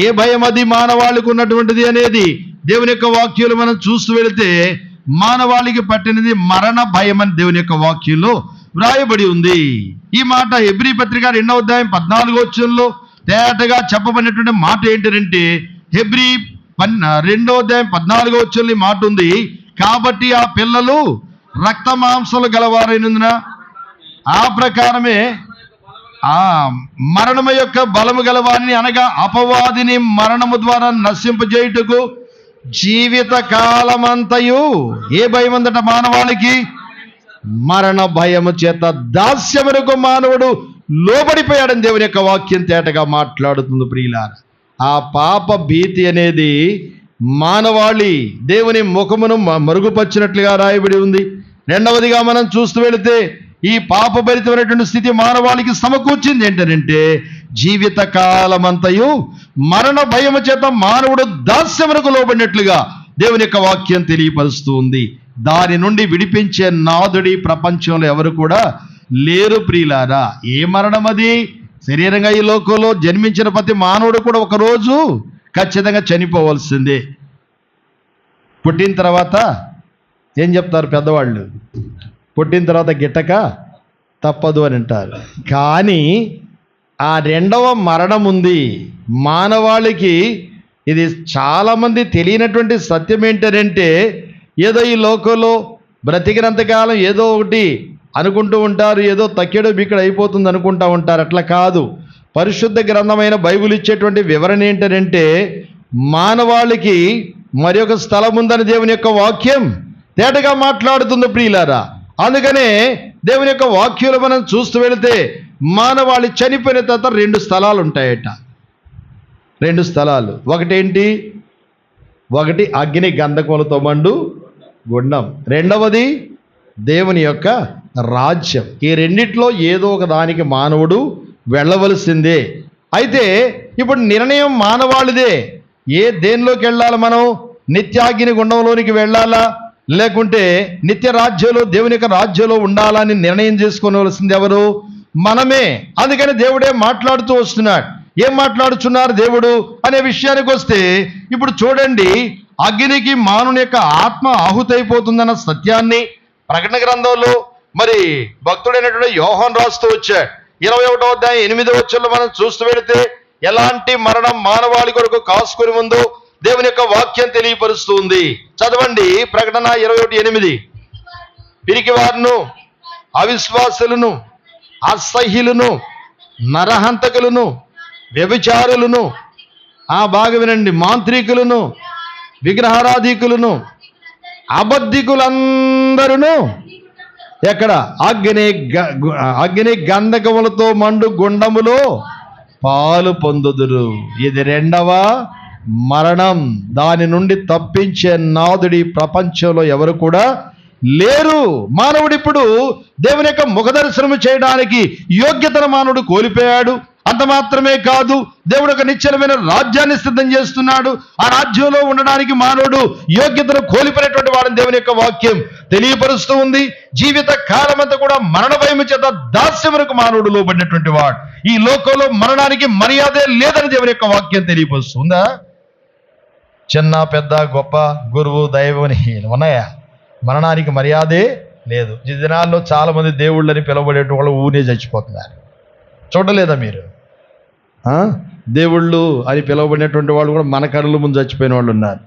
ఏ భయం అది మానవాళికి ఉన్నటువంటిది అనేది దేవుని యొక్క వాక్యాలు మనం చూస్తూ వెళితే మానవాళికి పట్టినది మరణ భయం అని దేవుని యొక్క వాక్యంలో వ్రాయబడి ఉంది. ఈ మాట హెబ్రీ పత్రిక 2వ అధ్యాయం 14వ వచనంలో తేటగా చెప్పబడినటువంటి మాట ఏంటంటే, హెబ్రీ 2వ అధ్యాయం 14వ వచనంలో మాట ఉంది, కాబట్టి ఆ పిల్లలు రక్త మాంసాలు గలవారైనందున ఆ ప్రకారమే ఆ మరణము యొక్క బలము గలవారిని అనగా అపవాదిని మరణము ద్వారా నశింపజేయుటకు జీవిత కాలమంతయు ఏ భయం ఉందట మానవాళికి? మరణ భయము చేత దాస్యమునకు మానవుడు లోబడిపోయాడని దేవుని యొక్క వాక్యం తేటగా మాట్లాడుతుంది ప్రియులారా. ఆ పాప భీతి అనేది మానవాళి దేవుని ముఖమును మరుగుపరిచినట్లుగా రాయబడి ఉంది. రెండవదిగా మనం చూస్తూ వెళితే ఈ పాపభరితమైనటువంటి స్థితి మానవాళికి సమకూర్చింది ఏంటంటే జీవిత కాలమంతయు మరణ భయము చేత మానవుడు దాస్యమునకు లోబడినట్లుగా దేవుని యొక్క వాక్యం తెలియపరుస్తూ ఉంది. దాని నుండి విడిపించే నాదుడి ప్రపంచంలో ఎవరు కూడా లేరు ప్రియులారా. ఏ మరణం అది? శరీరంగా ఈ లోకంలో జన్మించిన ప్రతి మానవుడు కూడా ఒకరోజు ఖచ్చితంగా చనిపోవలసిందే. పుట్టిన తర్వాత ఏం చెప్తారు పెద్దవాళ్ళు? పుట్టిన తర్వాత గిట్టక తప్పదు అని అంటారు. కానీ ఆ రెండవ మరణం ఉంది మానవాళికి. ఇది చాలామంది తెలియనటువంటి సత్యం ఏంటంటే ఏదో ఈ లోకంలో బ్రతికినంతకాలం ఏదో ఒకటి అనుకుంటూ ఉంటారు, ఏదో తక్కెడో బిక్కడ అయిపోతుంది అనుకుంటూ ఉంటారు. అట్లా కాదు. పరిశుద్ధ గ్రంథమైన బైబిల్ ఇచ్చేటువంటి వివరణ ఏంటంటే మానవాళికి మరి ఒక స్థలం ఉందని దేవుని యొక్క వాక్యం తేటగా మాట్లాడుతుంది ప్రియులారా. అందుకనే దేవుని యొక్క వాక్యాలు మనం చూస్తూ వెళితే మానవాళి చనిపోయిన తర్వాత 2 స్థలాలు ఉంటాయట. 2 స్థలాలు. ఒకటేంటి? ఒకటి అగ్ని గంధకములతో మండు గుండం, రెండవది దేవుని యొక్క రాజ్యం. ఈ రెండిట్లో ఏదో ఒక దానికి మానవుడు వెళ్ళవలసిందే. అయితే ఇప్పుడు నిర్ణయం మానవాళిదే. దేనిలోకి వెళ్ళాలి మనం? నిత్యాగ్ని గుండంలోనికి వెళ్ళాలా లేకుంటే నిత్య రాజ్యంలో దేవుని యొక్క రాజ్యంలో ఉండాలని నిర్ణయం చేసుకోవలసింది ఎవరు? మనమే. అందుకని దేవుడే మాట్లాడుతూ వస్తున్నాడు. ఏం మాట్లాడుచున్నారు దేవుడు అనే విషయానికి వస్తే, ఇప్పుడు చూడండి, అగ్నికి మానవుని యొక్క ఆత్మ ఆహుతైపోతుందన్న సత్యాన్ని ప్రకటన గ్రంథంలో మరి భక్తుడైనటువంటి యోహాను రాస్తూ వచ్చాడు. 21వ అధ్యాయం 8వ వచనంలో మనం చూస్తూ వెళితే ఎలాంటి మరణం మానవాళి కొరకు కాసుకొని ఉందో దేవుని యొక్క వాక్యం తెలియపరుస్తూ ఉంది. చదవండి, ప్రకటన 21:8. పిరికివారును, అవిశ్వాసులను, అసహ్యులను, నరహంతకులను, వ్యభిచారులను, బాగా వినండి, మాంత్రికులను, విగ్రహారాధికులను, అబద్ధికులందరూ ఎక్కడ అగ్ని గంధకములతో మండు గుండములో పాలు పొందుదురు. ఇది రెండవ మరణం. దాని నుండి తప్పించే నాదుడి ప్రపంచంలో ఎవరు కూడా లేరు. మానవుడు ఇప్పుడు దేవుని యొక్క ముఖదర్శనము చేయడానికి యోగ్యతను మానవుడు కోల్పోయాడు. అంత మాత్రమే కాదు, దేవుడు ఒక నిశ్చలమైన రాజ్యాన్ని సిద్ధం చేస్తున్నాడు. ఆ రాజ్యంలో ఉండడానికి మానవుడు యోగ్యతను కోల్పోయినటువంటి వాడిని దేవుని యొక్క వాక్యం తెలియపరుస్తూ ఉంది. జీవిత కాలమంతా కూడా మరణ భయము చేత దాస్యమునకు మానవుడు లోబడినటువంటి వాడు. ఈ లోకంలో మరణానికి మర్యాదే లేదని దేవుని యొక్క వాక్యం తెలియపరుస్తుందా? చిన్న పెద్ద గొప్ప గురువు దైవం ఉన్నాయా? మరణానికి మర్యాదే లేదు. ఈ దినాల్లో చాలా మంది దేవుళ్ళని పిలువబడే వాళ్ళు ఊనే చచ్చిపోతున్నారు. చూడలేదా మీరు? దేవుళ్ళు అని పిలువబడినటువంటి వాళ్ళు కూడా మన కళ్ళ ముందు చచ్చిపోయిన వాళ్ళు ఉన్నారు.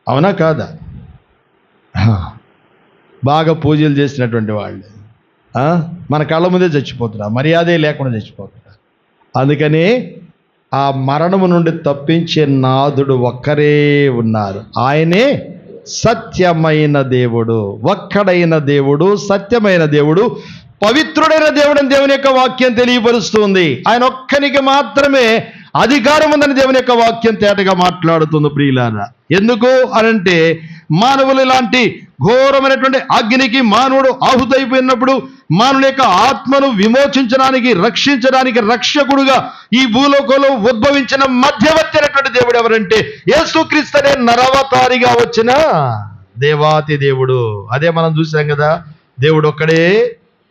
అవునా కాదా? బాగా పూజలు చేసినటువంటి వాళ్ళు మన కళ్ళ ముందే చచ్చిపోతున్నారు, మర్యాదే లేకుండా చచ్చిపోతున్నారు. అందుకని ఆ మరణము నుండి తప్పించే నాథుడు ఒక్కరే ఉన్నారు. ఆయనే సత్యమైన దేవుడు, ఒక్కడైన దేవుడు, సత్యమైన దేవుడు, పవిత్రుడైన దేవుడు అని దేవుని యొక్క వాక్యం తెలియపరుస్తుంది. ఆయన ఒక్కనికి మాత్రమే అధికారం ఉందని దేవుని యొక్క వాక్యం తేటగా మాట్లాడుతుంది. ప్రియులారా, ఎందుకు అనంటే మానవులు ఇలాంటి ఘోరమైనటువంటి అగ్నికి మానవుడు ఆహుతైపోయినప్పుడు మానవుని యొక్క ఆత్మను విమోచించడానికి, రక్షించడానికి రక్షకుడుగా ఈ భూలోకంలో ఉద్భవించిన మధ్యవర్తి అయినటువంటి దేవుడు ఎవరంటే యేసుక్రీస్తునే నరవతారిగా వచ్చిన దేవాతి దేవుడు. అదే మనం చూసాం కదా, దేవుడు ఒక్కడే,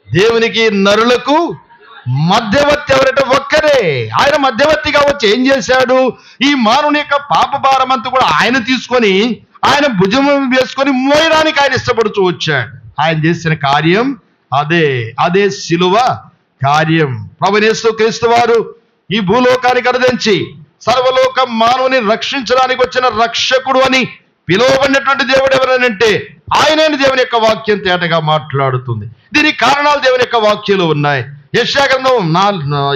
దేవునికి నరులకు మధ్యవర్తి ఎవరంటే ఒక్కరే. ఆయన మధ్యవర్తిగా వచ్చి ఏం చేశాడు? ఈ మానవుని యొక్క పాప భారం అంతా కూడా ఆయన తీసుకొని ఆయన భుజం వేసుకొని మోయడానికి ఆయన ఇష్టపడుతూ వచ్చాడు. ఆయన చేసిన కార్యం అదే శిలువ కార్యం. ప్రభువైన యేసుక్రీస్తు వారు ఈ భూలోకానికి అరుదించి సర్వలోక మానవుని రక్షించడానికి వచ్చిన రక్షకుడు అని పిలువబడినటువంటి దేవుడు ఎవరనంటే ఆయనే దేవుని యొక్క వాక్యం తేటగా మాట్లాడుతుంది. దీనికి కారణాలు దేవుని యొక్క వాక్యాలు ఉన్నాయి. యెషయా గ్రంథం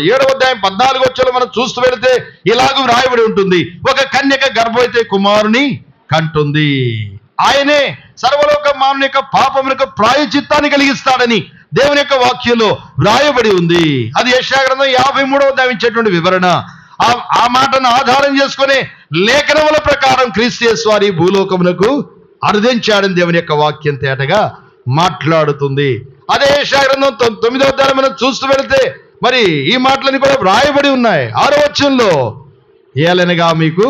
7వ అధ్యాయం 14వ వచనంలో మనం చూస్తూ వెళితే ఇలాగూ వ్రాయబడి ఉంటుంది, ఒక కన్యక గర్భవతి కుమారుని కంటుంది. ఆయనే సర్వలోక మానవుని యొక్క పాపములకు ప్రాయశ్చిత్తాన్ని కలిగిస్తాడని దేవుని యొక్క వాక్యంలో వ్రాయబడి ఉంది. అది యెషయా గ్రంథం 53వ అధ్యాయం ఇచ్చేటువంటి వివరణ. ఆ మాటను ఆధారం చేసుకునే లేఖనముల ప్రకారం క్రీస్తు యేసు వారి భూలోకమునకు అరుదించాడని దేవుని యొక్క వాక్యం తేటగా మాట్లాడుతుంది. అదే యెషయా గ్రంథం 9వ అధ్యాయం మనం చూస్తూ వెళితే మరి ఈ మాటలన్నీ కూడా వ్రాయబడి ఉన్నాయి. 6వ వచనంలో ఏలనగా మీకు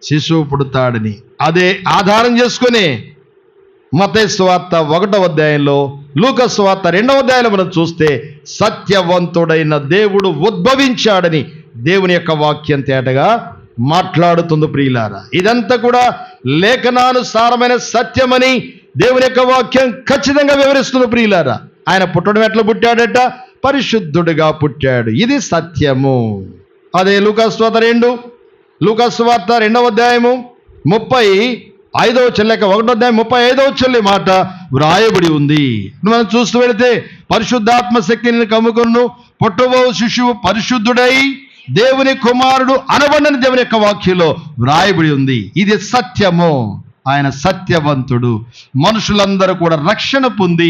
శిశువు పుడతాడని. అదే ఆధారం చేసుకుని మత్తయి సువార్త 1వ అధ్యాయంలో, లూకా సువార్త 2వ అధ్యాయంలో మనం చూస్తే సత్యవంతుడైన దేవుడు ఉద్భవించాడని దేవుని యొక్క వాక్యం తేటగా మాట్లాడుతుంది. ప్రియులారా, ఇదంతా కూడా లేఖనానుసారమైన సత్యమని దేవుని యొక్క వాక్యం ఖచ్చితంగా వివరిస్తుంది. ప్రియులారా, ఆయన పుట్టడం ఎట్లా పుట్టాడట? పరిశుద్ధుడిగా పుట్టాడు. ఇది సత్యము. అదే లూకా సువార్త 2వ అధ్యాయము 35వ వచనం, లేక 1వ అధ్యాయం 35వ వచనం మాట వ్రాయబడి ఉంది. మనం చూస్తూ వెళితే పరిశుద్ధాత్మ శక్తిని కమ్ముకొను పుట్టబో శిశువు పరిశుద్ధుడై దేవుని కుమారుడు అనబడని దేవుని యొక్క వాక్యంలో వ్రాయబడి ఉంది. ఇది సత్యము. ఆయన సత్యవంతుడు. మనుషులందరూ కూడా రక్షణ పొంది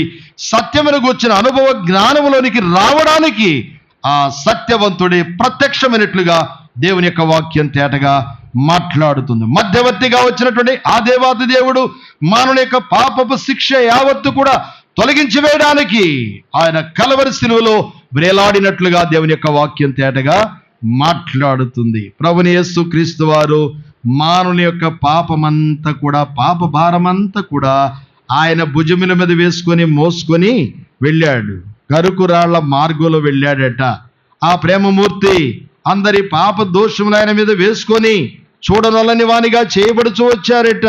సత్యమును గూర్చిన అనుభవ జ్ఞానములోనికి రావడానికి ఆ సత్యవంతుడే ప్రత్యక్షమైనట్లుగా దేవుని యొక్క వాక్యం తేటగా మాట్లాడుతుంది. మధ్యవర్తిగా వచ్చినటువంటి ఆ దేవాది దేవుడు మానవుని యొక్క పాపపు శిక్ష యావత్తు కూడా తొలగించి వేయడానికి ఆయన కలవరి శిలువలో వేలాడినట్లుగా దేవుని యొక్క వాక్యం తేటగా మాట్లాడుతుంది. ప్రభువైన యేసుక్రీస్తు వారు మానవుని యొక్క పాపమంతా కూడా, పాప భారమంతా కూడా ఆయన భుజముల మీద వేసుకొని మోసుకొని వెళ్ళాడు. కరుకురాళ్ల మార్గంలో వెళ్ళాడట. ఆ ప్రేమమూర్తి అందరి పాప దోషములు ఆయన మీద వేసుకొని చూడనొల్లని వానిగా చేయబడుచూ వచ్చారట.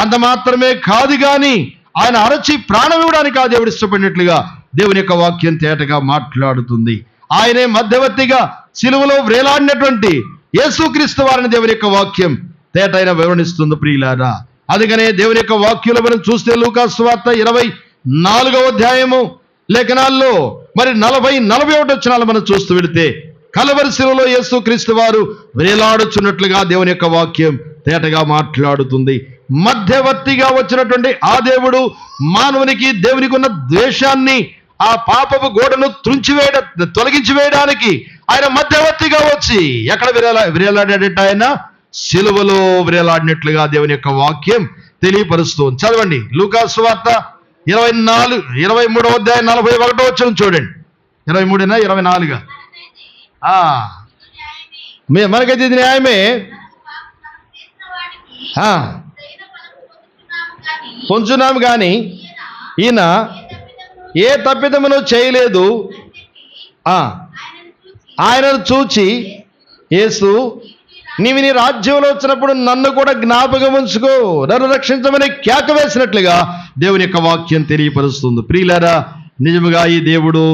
అంత మాత్రమే కాదు గాని ఆయన అరచి ప్రాణం ఇవ్వడానికి ఆ దేవుడు ఇష్టపడినట్లుగా దేవుని యొక్క వాక్యం తేటగా మాట్లాడుతుంది. ఆయనే మధ్యవర్తిగా సిలువలో వ్రేలాడినటువంటి యేసుక్రీస్తు వారిని దేవుని యొక్క వాక్యం తేటైన వివరణిస్తుంది ప్రియులారా. అందుకనే దేవుని యొక్క వాక్యంలో మనం చూస్తే లూకా సువార్త 24వ అధ్యాయము లేఖనాల్లో మరి 40-41 వచనాలు మనం చూస్తూ వెళితే కలవరి శిలువలో యేసుక్రీస్తు వారు వేలాడుచున్నట్లుగా దేవుని యొక్క వాక్యం తేటగా మాట్లాడుతుంది. మధ్యవర్తిగా వచ్చినటువంటి ఆ దేవుడు మానవునికి దేవునికి ఉన్న ద్వేషాన్ని, ఆ పాపపు గోడను తొలగించి వేయడానికి ఆయన మధ్యవర్తిగా వచ్చి ఎక్కడ విరేలాడాడట? ఆయన సిలువలో విరేలాడినట్లుగా దేవుని యొక్క వాక్యం తెలియపరుస్తుంది. చదవండి లూకా సువార్త 23వ అధ్యాయం 41వ వచనం చూడండి. 23 24 మనకైతే ఇది న్యాయమే. పొంచున్నాము కానీ ఈయన ఏ తప్పిదమును చేయలేదు. ఆయనను చూచి యేసు, నీవు నీ రాజ్యంలో వచ్చినప్పుడు నన్ను కూడా జ్ఞాపకం ఉంచుకో, నన్ను రక్షించమని కేక వేసినట్లుగా దేవుని యొక్క వాక్యం తెలియపరుస్తుంది. ప్రియులారా, నిజముగా ఈ దేవుడు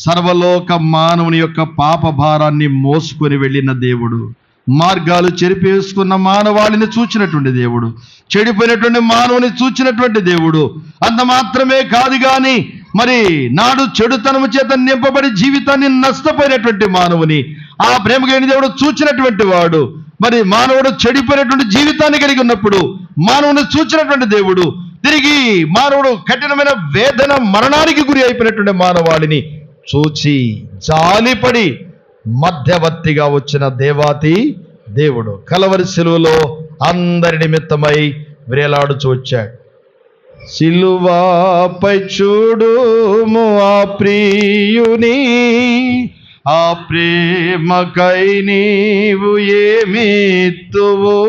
సర్వలోక మానవుని యొక్క పాప భారాన్ని మోసుకొని వెళ్ళిన దేవుడు, మార్గాలు చెరిపేసుకున్న మానవాళిని చూచినటువంటి దేవుడు, చెడిపోయినటువంటి మానవుని చూచినటువంటి దేవుడు. అంత మాత్రమే కాదు గాని మరి నాడు చెడుతనము చేత నింపబడి జీవితాన్ని నష్టపోయినటువంటి మానవుని ఆ ప్రేమ కలిగిన దేవుడు చూచినటువంటి వాడు. మరి మానవుడు చెడిపోయినటువంటి జీవితాన్ని కలిగి ఉన్నప్పుడు మానవుని చూచినటువంటి దేవుడు తిరిగి మానవుడు కఠినమైన వేదన మరణానికి గురి అయిపోయినటువంటి మానవాళిని చూచి జాలిపడి మధ్యవర్తిగా వచ్చిన దేవాతి దేవుడు కలవరి సిలువలో అందరి నిమిత్తమై వేలాడుచూ వచ్చాడు. సిలువపై చూడుము ఆ ప్రియుని, ఆ ప్రేమకై నీవు ఏమిత్తువు.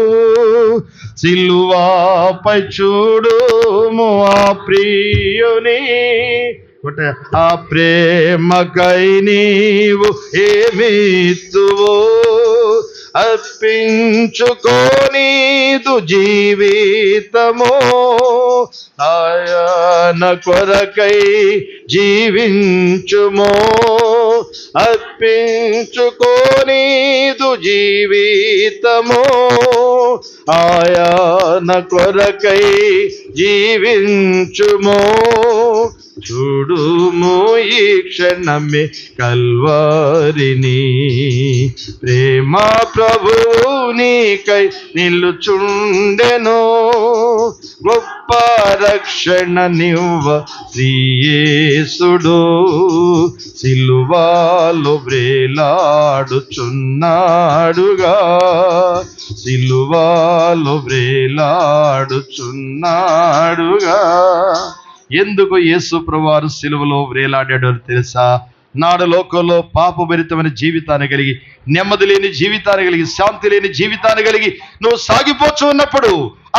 సిలువపై చూడుము ఆ ప్రియుని, ఆ ప్రేమకై నీవు ఏమిత్తువు. అర్పించుకోనీదు జీవితము, ఆయన కొరకై జీవించుమో. అర్పించుకోనీదు జీవితము, ఆయన కొరకై జీవించుమో. చూడుము ఈ క్షణమే కల్వరిని, ప్రేమ ప్రభువు నీకై నిలుచుండెను. గొప్ప రక్షణ నివ్వ శ్రీయేసుడు, సిలువలో వ్రేలాడుచున్నాడుగా, సిలువలో వ్రేలాడుచున్నాడుగా. ఎందుకు యేసు ప్రభువారు సిలువలో వ్రేలాడాడో తెలుసా? నాడు లోకంలో పాపభరితమైన జీవితాన్ని కలిగి, నెమ్మది లేని జీవితాన్ని కలిగి, శాంతి లేని జీవితాన్ని కలిగి నువ్వు సాగిపోచు ఉన్నప్పుడు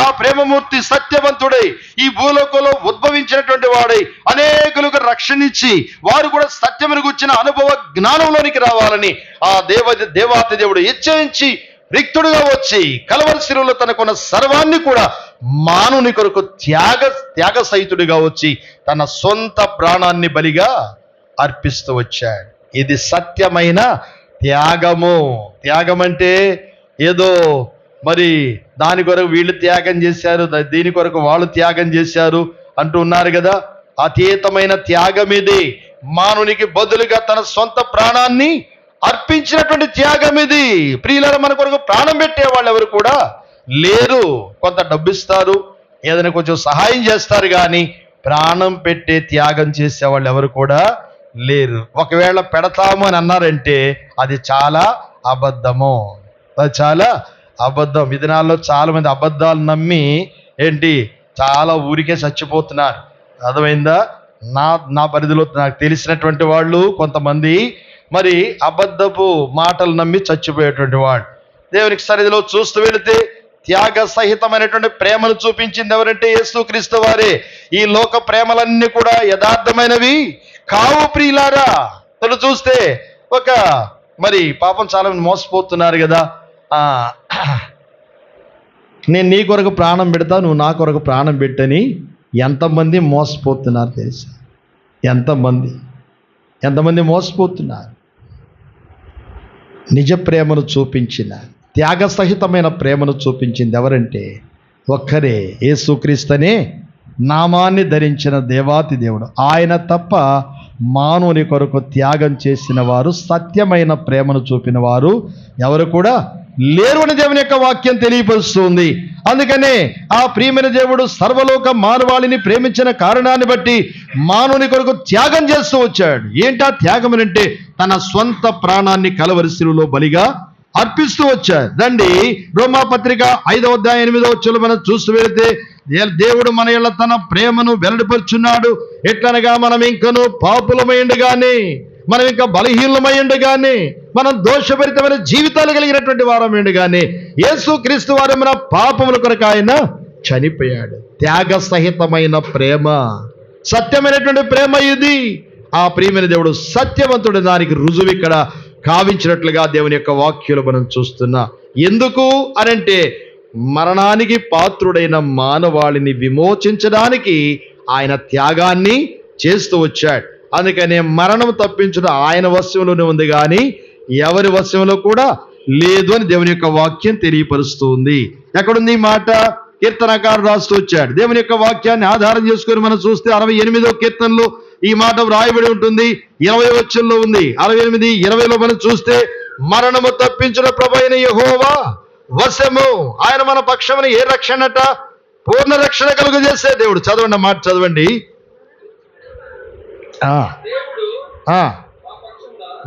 ఆ ప్రేమమూర్తి సత్యవంతుడై ఈ భూలోకంలో ఉద్భవించినటువంటి వాడై అనేకులకు రక్షణించి వారు కూడా సత్యమును గుర్చిన అనుభవ జ్ఞానంలోనికి రావాలని ఆ దేవాతి దేవుడు ఇచ్ఛయించి రిక్తుడుగా వచ్చి కలవరి సిలువలో తనకున్న సర్వాన్ని కూడా మానవుని కొరకు త్యాగ సహితుడిగా వచ్చి తన సొంత ప్రాణాన్ని బలిగా అర్పిస్తూ వచ్చాడు. ఇది సత్యమైన త్యాగము. త్యాగం అంటే ఏదో మరి దాని కొరకు వీళ్ళు త్యాగం చేశారు, దీని కొరకు వాళ్ళు త్యాగం చేశారు అంటూ ఉన్నారు కదా. అతీతమైన త్యాగం ఇది. మానవునికి బదులుగా తన సొంత ప్రాణాన్ని అర్పించినటువంటి త్యాగం ఇది. ప్రియులారా, మన కొరకు ప్రాణం పెట్టే వాళ్ళు ఎవరు కూడా లేరు. కొంత డబ్బు ఇస్తారు, ఏదైనా కొంచెం సహాయం చేస్తారు, కానీ ప్రాణం పెట్టే త్యాగం చేసే వాళ్ళు ఎవరు కూడా లేరు. ఒకవేళ పెడతాము అని అన్నారంటే అది చాలా అబద్ధము, అది చాలా అబద్ధం. ఈ దినాల్లో చాలా మంది అబద్ధాలు నమ్మి చాలా ఊరికే చచ్చిపోతున్నారు. అర్థమైందా? నా పరిధిలో నాకు తెలిసినటువంటి వాళ్ళు కొంతమంది మరి అబద్ధపు మాటలు నమ్మి చచ్చిపోయేటువంటి వాడు. దేవునికి సన్నిధిలో చూస్తూ వెళితే త్యాగ సహితమైనటువంటి ప్రేమను చూపించింది ఎవరంటే యేసుక్రీస్తు వారే. ఈ లోక ప్రేమలన్నీ కూడా యథార్థమైనవి కావు ప్రియులారా. తను చూస్తే ఒక మరి పాపం చాలా మంది మోసపోతున్నారు కదా. నేను నీ కొరకు ప్రాణం పెడతా, నువ్వు నా కొరకు ప్రాణం పెట్టని ఎంతమంది మోసపోతున్నారు తెలుసా? ఎంతమంది మోసపోతున్నారు. నిజ ప్రేమను చూపించిన, త్యాగ సహితమైన ప్రేమను చూపించింది ఎవరంటే ఒక్కరే, యేసుక్రీస్తునే నామాన్ని ధరించిన దేవాతి దేవుడు. ఆయన తప్ప మానవుని కొరకు త్యాగం చేసిన వారు, సత్యమైన ప్రేమను చూపిన వారు ఎవరు కూడా లేరు అని దేవుని యొక్క వాక్యం తెలియపరుస్తుంది. అందుకనే ఆ ప్రియమైన దేవుడు సర్వలోక మానవాళిని ప్రేమించిన కారణాన్ని బట్టి మానవుని కొరకు త్యాగం చేస్తూ వచ్చాడు. ఏంటా త్యాగం అంటే తన స్వంత ప్రాణాన్ని కలవరి శిలువలో బలిగా అర్పిస్తూ వచ్చాడు. రండి, రోమాపత్రిక 5వ అధ్యాయం 8వ వచనం మనం చూస్తూ వెళితే, దేవుడు మన యెడల తన ప్రేమను వెల్లడిపరుచున్నాడు. ఎట్లనగా మనం ఇంకను పాపులమైండగానే, మనం ఇంకా బలహీనమైండగానే, మనం దోషభరితమైన జీవితాలు కలిగినటువంటి వారమైండగానే యేసుక్రీస్తు వారు మన పాపముల కొరకు ఆయన చనిపోయాడు. త్యాగ సహితమైన ప్రేమ, సత్యమైనటువంటి ప్రేమ ఇది. ఆ ప్రియమైన దేవుడు సత్యవంతుడు, దానికి రుజువు ఇక్కడ కావించినట్లుగా దేవుని యొక్క వాక్యాలు మనం చూస్తున్నా. ఎందుకు అనంటే మరణానికి పాత్రుడైన మానవాళిని విమోచించడానికి ఆయన త్యాగాన్ని చేస్తూ వచ్చాడు. అందుకనే మరణం తప్పించడం ఆయన వశంలోనే ఉంది, కానీ ఎవరి వశంలో కూడా లేదు అని దేవుని యొక్క వాక్యం తెలియపరుస్తుంది. ఎక్కడుంది ఈ మాట? కీర్తనకారుడు రాస్తూ వచ్చాడు. దేవుని యొక్క వాక్యాన్ని ఆధారం చేసుకొని మనం చూస్తే 68వ కీర్తనలో ఈ మాట వ్రాయబడి ఉంటుంది. 20వ వచనంలో ఉంది. 68, 20లో మనం చూస్తే, మరణము తప్పించిన ప్రభువైన యెహోవా వశము, ఆయన మన పక్షమున ఏ రక్షణట? పూర్ణ రక్షణ కలుగజేసే దేవుడు. చదవండి మాట, చదవండి.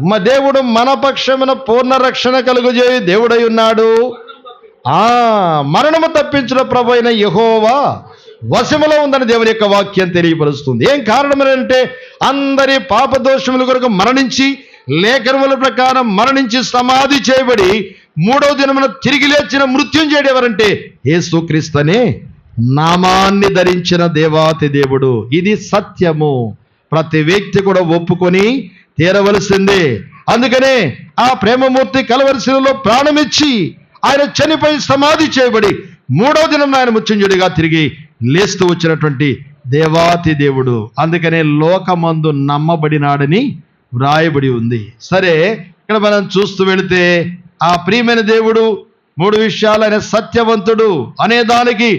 మా దేవుడు మన పక్షమున పూర్ణ రక్షణ కలుగజేయు దేవుడై ఉన్నాడు. మరణము తప్పించిన ప్రభువైన యెహోవా వశములో ఉందని దేవుని యొక్క వాక్యం తెలియపరుస్తుంది. ఏం కారణం అంటే అందరి పాపదోషముల కొరకు మరణించి, లేఖనముల ప్రకారం మరణించి సమాధి చేయబడి 3వ దినమున తిరిగి లేచిన మృత్యుంజయుడు ఎవరంటే యేసుక్రీస్తునే నామాన్ని ధరించిన దేవాతి దేవుడు. ఇది సత్యము. ప్రతి వ్యక్తి కూడా ఒప్పుకొని తీరవలసిందే. అందుకనే ఆ ప్రేమమూర్తి కలవరి శిలువలో ప్రాణమిచ్చి ఆయన చనిపోయి సమాధి చేయబడి 3వ దినం ఆయన మృత్యుంజయుడిగా తిరిగి లేస్తూ వచ్చినటువంటి దేవాతి దేవుడు. అందుకనే లోకమందు నమ్మబడినాడని వ్రాయబడి ఉంది. సరే, ఇక్కడ మనం చూస్తూ వెళితే ఆ ప్రియమైన దేవుడు 3 విషయాలు, ఆయన సత్యవంతుడు అనే దానికి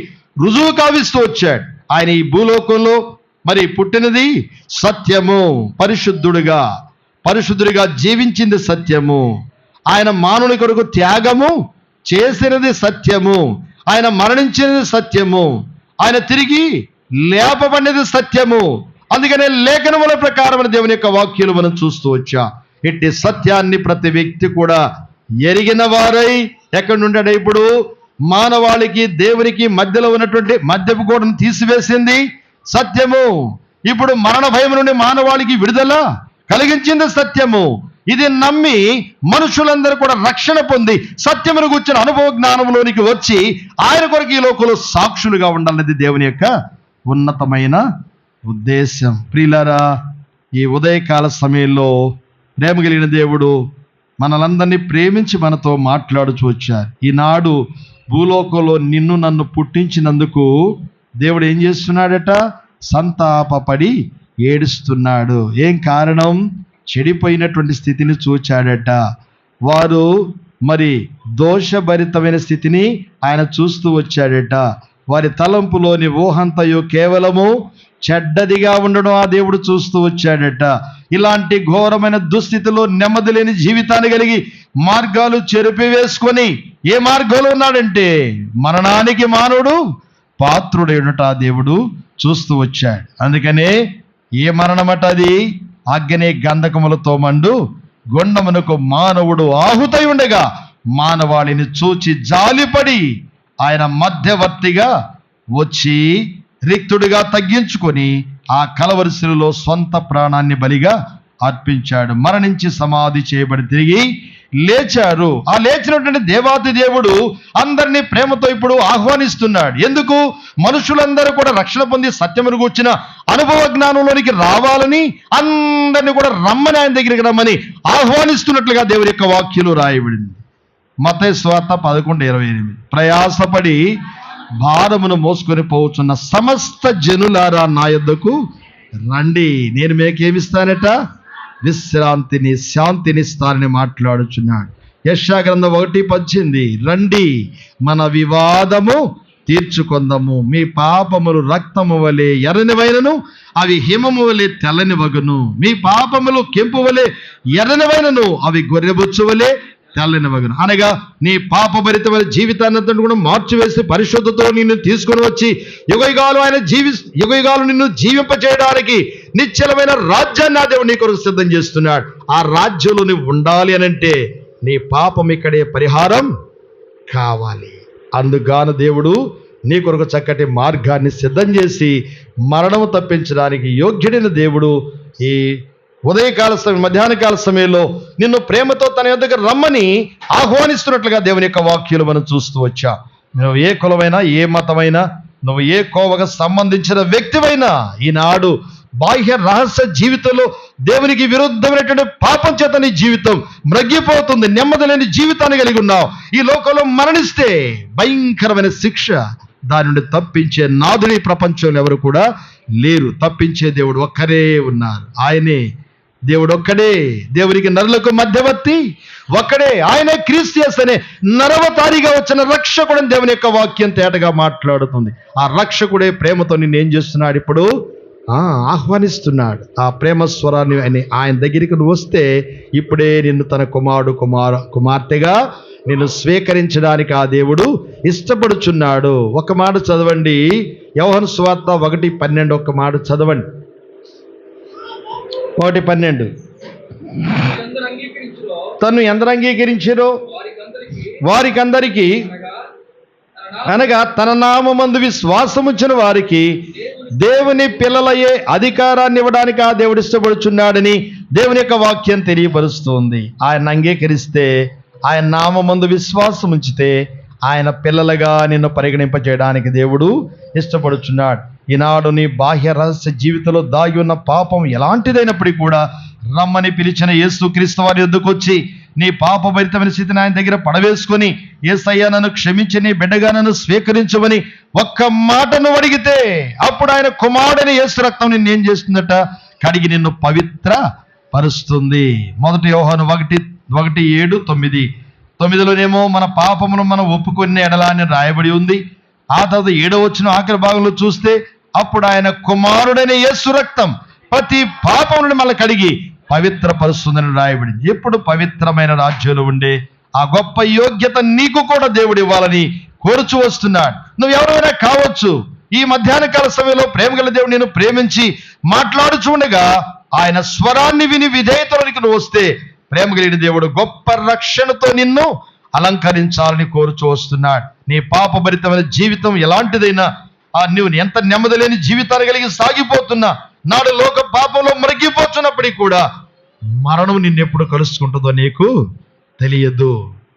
రుజువు కావిస్తూ వచ్చాడు. ఆయన ఈ భూలోకంలో మరి పుట్టినది సత్యము, పరిశుద్ధుడిగా జీవించింది సత్యము, ఆయన మానవుని కొరకు త్యాగము చేసినది సత్యము, ఆయన మరణించినది సత్యము, ఆయన తిరిగి లేపబడినది సత్యము. అందుకనే లేఖనముల ప్రకారమైన దేవుని యొక్క వాక్యాలు మనం చూస్తూ వచ్చా. ఇట్టి సత్యాన్ని ప్రతి వ్యక్తి కూడా ఎరిగిన వారై ఎక్కడి నుండి ఇప్పుడు మానవాళికి దేవునికి మధ్యలో ఉన్నటువంటి మధ్యపు గోడను తీసివేసింది సత్యము. ఇప్పుడు మరణ భయం నుండి మానవాళికి విడుదల కలిగించింది సత్యము. ఇది నమ్మి మనుషులందరూ కూడా రక్షణ పొంది సత్యమును గుర్చిన అనుభవ జ్ఞానంలోనికి వచ్చి ఆయన కొరకు ఈ లోకంలో సాక్షులుగా ఉండాలన్నది దేవుని యొక్క ఉన్నతమైన ఉద్దేశం. ప్రియులారా, ఈ ఉదయకాల సమయంలో ప్రేమ కలిగిన దేవుడు మనలందరినీ ప్రేమించి మనతో మాట్లాడుచూ వచ్చారు. ఈనాడు భూలోకంలో నిన్ను నన్ను పుట్టించినందుకు దేవుడు ఏం చేస్తున్నాడట? సంతాపపడి ఏడుస్తున్నాడు. ఏం కారణం? చెడిపోయినటువంటి స్థితిని చూచాడట. వారు మరి దోషభరితమైన స్థితిని ఆయన చూస్తూ వచ్చాడట. వారి తలంపులోని ఊహంతయు కేవలము చెడ్డదిగా ఉండడం ఆ దేవుడు చూస్తూ వచ్చాడట. ఇలాంటి ఘోరమైన దుస్థితిలో నెమ్మది లేని జీవితాన్ని కలిగి మార్గాలు చెరిపి వేసుకొని ఏ మార్గంలో ఉన్నాడంటే మరణానికి మానవుడు పాత్రుడైనట ఆ దేవుడు చూస్తూ వచ్చాడు. అందుకనే ఏ మరణమట? అది అగ్ని గంధకములతో మండు గొండమునకు మానవుడు ఆహుతై ఉండగా మానవాళిని చూచి జాలిపడి ఆయన మధ్యవర్తిగా వచ్చి రిక్తుడిగా తగ్గించుకొని ఆ కలవరి శిలువలో సొంత ప్రాణాన్ని బలిగా అర్పించాడు. మరణించి సమాధి చేయబడి తిరిగి లేచారు. ఆ లేచినటువంటి దేవాతి దేవుడు అందరినీ ప్రేమతో ఇప్పుడు ఆహ్వానిస్తున్నాడు. ఎందుకు? మనుషులందరూ కూడా రక్షణ పొంది సత్యమును గూర్చిన అనుభవ జ్ఞానంలోనికి రావాలని, అందరినీ కూడా రమ్మని, ఆయన దగ్గరికి రమ్మని ఆహ్వానిస్తున్నట్లుగా దేవుని యొక్క వాక్యంలో రాయబడింది. మత్తయి సువార్త 11:28. ప్రయాసపడి భారమును మోసుకొని పోవచ్చున్న సమస్త జనులారా నా యొద్దకు రండి, నేను మీకేమిస్తానట? విశ్రాంతిని, శాంతినిస్తానని మాట్లాడుచున్నాడు. యెషయా గ్రంథం 1:18. రండి, మన వివాదము తీర్చుకొందము. మీ పాపములు రక్తము వలె ఎర్రనివైనను అవి హిమము వలె తెల్లనివగును. మీ పాపములు కెంపు వలె ఎర్రనివైనను అవి గొర్రెబొచ్చు వలె తెల్లనివగును. అనగా నీ పాపభరితమైన జీవితాన్ని అంతా కూడా మార్చివేసి పరిశుద్ధతో నిన్ను తీసుకొని వచ్చి యుగయుగాలు నిన్ను జీవింపచేయడానికి నిశ్చలమైన రాజ్యాన్ని ఆ దేవుడు నీ కొరకు సిద్ధం చేస్తున్నాడు. ఆ రాజ్యంలో నువ్వు ఉండాలి అనంటే నీ పాపం ఇక్కడే పరిహారం కావాలి. అందుగాను దేవుడు నీ కొరకు చక్కటి మార్గాన్ని సిద్ధం చేసి మరణము తప్పించడానికి యోగ్యుడైన దేవుడు ఈ ఉదయకాల సమయం, మధ్యాహ్న కాల సమయంలో నిన్ను ప్రేమతో తన యొద్దకు రమ్మని ఆహ్వానిస్తున్నట్లుగా దేవుని యొక్క వాక్యాలు మనం చూస్తూ వచ్చాం. నువ్వు ఏ కులమైనా, ఏ మతమైనా, నువ్వు ఏ కోవకు సంబంధించిన వ్యక్తివైనా, ఈనాడు బాహ్య రహస్య జీవితంలో దేవునికి విరుద్ధమైనటువంటి పాపం చేత నీ జీవితం మ్రగ్గిపోతుంది. నెమ్మది లేని జీవితాన్ని కలిగి ఉన్నావు. ఈ లోకంలో మరణిస్తే భయంకరమైన శిక్ష. దాని నుండి తప్పించే నాదుని ప్రపంచంలో ఎవరు కూడా లేరు. తప్పించే దేవుడు ఒక్కరే ఉన్నారు. ఆయనే దేవుడు ఒక్కడే. దేవునికి నరులకు మధ్యవర్తి ఒక్కడే. ఆయనే క్రీస్తు అనే నరవతారిగా వచ్చిన రక్షకుడని దేవుని యొక్క వాక్యం తేటగా మాట్లాడుతుంది. ఆ రక్షకుడే ప్రేమతో నిన్ను ఏం చేస్తున్నాడు? ఇప్పుడు ఆహ్వానిస్తున్నాడు. ఆ ప్రేమ స్వరాన్ని ఆయన దగ్గరికి నువ్వు వస్తే ఇప్పుడే నిన్ను తన కుమార్తెగా నిన్ను స్వీకరించడానికి ఆ దేవుడు ఇష్టపడుచున్నాడు. ఒక మాట చదవండి, యోహాను సువార్త 1:12. ఒక మాట చదవండి, 1:12. తను ఎందరు అంగీకరించిరో వారికందరికీ, అనగా తన నామమందు విశ్వాసముంచిన వారికి దేవుని పిల్లలయ్యే అధికారాన్ని ఇవ్వడానికి ఆ దేవుడు ఇష్టపడుచున్నాడని దేవుని యొక్క వాక్యం తెలియపరుస్తుంది. ఆయన అంగీకరిస్తే, ఆయన నామమందు విశ్వాసం ఉంచితే ఆయన పిల్లలుగా నిన్ను పరిగణింపజేయడానికి దేవుడు ఇష్టపడుచున్నాడు. ఈనాడు నీ బాహ్య రహస్య జీవితంలో దాగి ఉన్న పాపం ఎలాంటిదైనప్పటికీ కూడా రమ్మని పిలిచిన యేసుక్రీస్తు వారి యొద్దకు వచ్చి నీ పాపభరితమైన స్థితిని ఆయన దగ్గర పడవేసుకొని, యేసయ్యా నన్ను క్షమించి నీ బిడ్డగా నన్ను స్వీకరించమని ఒక్క మాటను అడిగితే అప్పుడు ఆయన కుమారుడైన యేసు రక్తం నిన్ను ఏం చేస్తుందట? కడిగి నిన్ను పవిత్ర పరుస్తుంది. 1 యోహాను 1:7, 9లోనేమో మన పాపమును మనం ఒప్పుకునే ఎడలా అని రాయబడి ఉంది. ఆ తర్వాత 7వ వచనం ఆఖరి భాగంలో చూస్తే అప్పుడు ఆయన కుమారుడైన యేసు రక్తం ప్రతి పాపం నుండి మళ్ళీ కడిగి పవిత్రపరుస్తుందని రాయబడింది. ఎప్పుడు పవిత్రమైన రాజ్యంలో ఉండే ఆ గొప్ప యోగ్యత నీకు కూడా దేవుడు ఇవ్వాలని కోరుచు వస్తున్నాడు. నువ్వు ఎవరైనా కావచ్చు. ఈ మధ్యాహ్న కాల సమయంలో ప్రేమగల దేవుడు నేను ప్రేమించి మాట్లాడుచుండగా ఆయన స్వరాన్ని విని విధేయతలోనికి నువ్వు వస్తే ప్రేమ కలిగిన దేవుడు గొప్ప రక్షణతో నిన్ను అలంకరించాలని కోరుచూ వస్తున్నాడు. నీ పాపభరితమైన జీవితం ఎలాంటిదైనా, నువ్వు ఎంత నెమ్మది లేని జీవితాన్ని కలిగి సాగిపోతున్నా, నాడు లోక పాపంలో మరిగిపోతున్నప్పటికీ కూడా మరణం నిన్నెప్పుడు కలుసుకుంటుందో నీకు తెలియదు.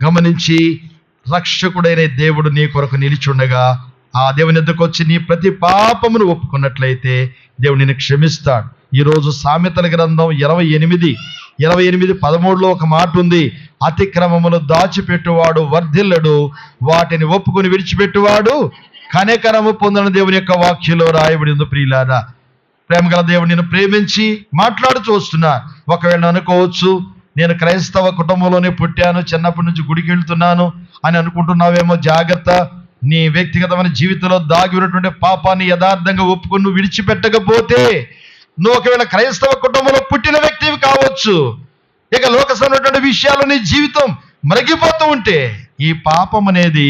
గమనించి, రక్షకుడైన దేవుడు నీ కొరకు నిలిచుండగా ఆ దేవుని ఎద్దకు వచ్చి నీ ప్రతి పాపమును ఒప్పుకున్నట్లయితే దేవుడు నిన్ను క్షమిస్తాడు. ఈరోజు సామెతల గ్రంథం 28:13లో ఒక మాట ఉంది, అతిక్రమములు దాచిపెట్టువాడు వర్ధిల్లడు, వాటిని ఒప్పుకొని విడిచిపెట్టువాడు కనికరము పొందని దేవుని యొక్క వాక్యంలో రాయబడి ఉంది. ప్రియులారా, ప్రేమగల దేవుడు నిన్ను ప్రేమించి మాట్లాడుతూ వస్తున్నా. ఒకవేళ అనుకోవచ్చు, నేను క్రైస్తవ కుటుంబంలోనే పుట్టాను, చిన్నప్పటి నుంచి గుడికి వెళ్తున్నాను అని అనుకుంటున్నావేమో. జాగ్రత్త. నీ వ్యక్తిగతమైన జీవితంలో దాగి ఉన్నటువంటి పాపాన్ని యథార్థంగా ఒప్పుకొని నువ్వు విడిచిపెట్టకపోతే, నువ్వు ఒకవేళ క్రైస్తవ కుటుంబంలో పుట్టిన వ్యక్తివి కావచ్చు, ఇక లోక సంబంధమైనటువంటి విషయాలు నీ జీవితం మరిగిపోతూ ఉంటే ఈ పాపం అనేది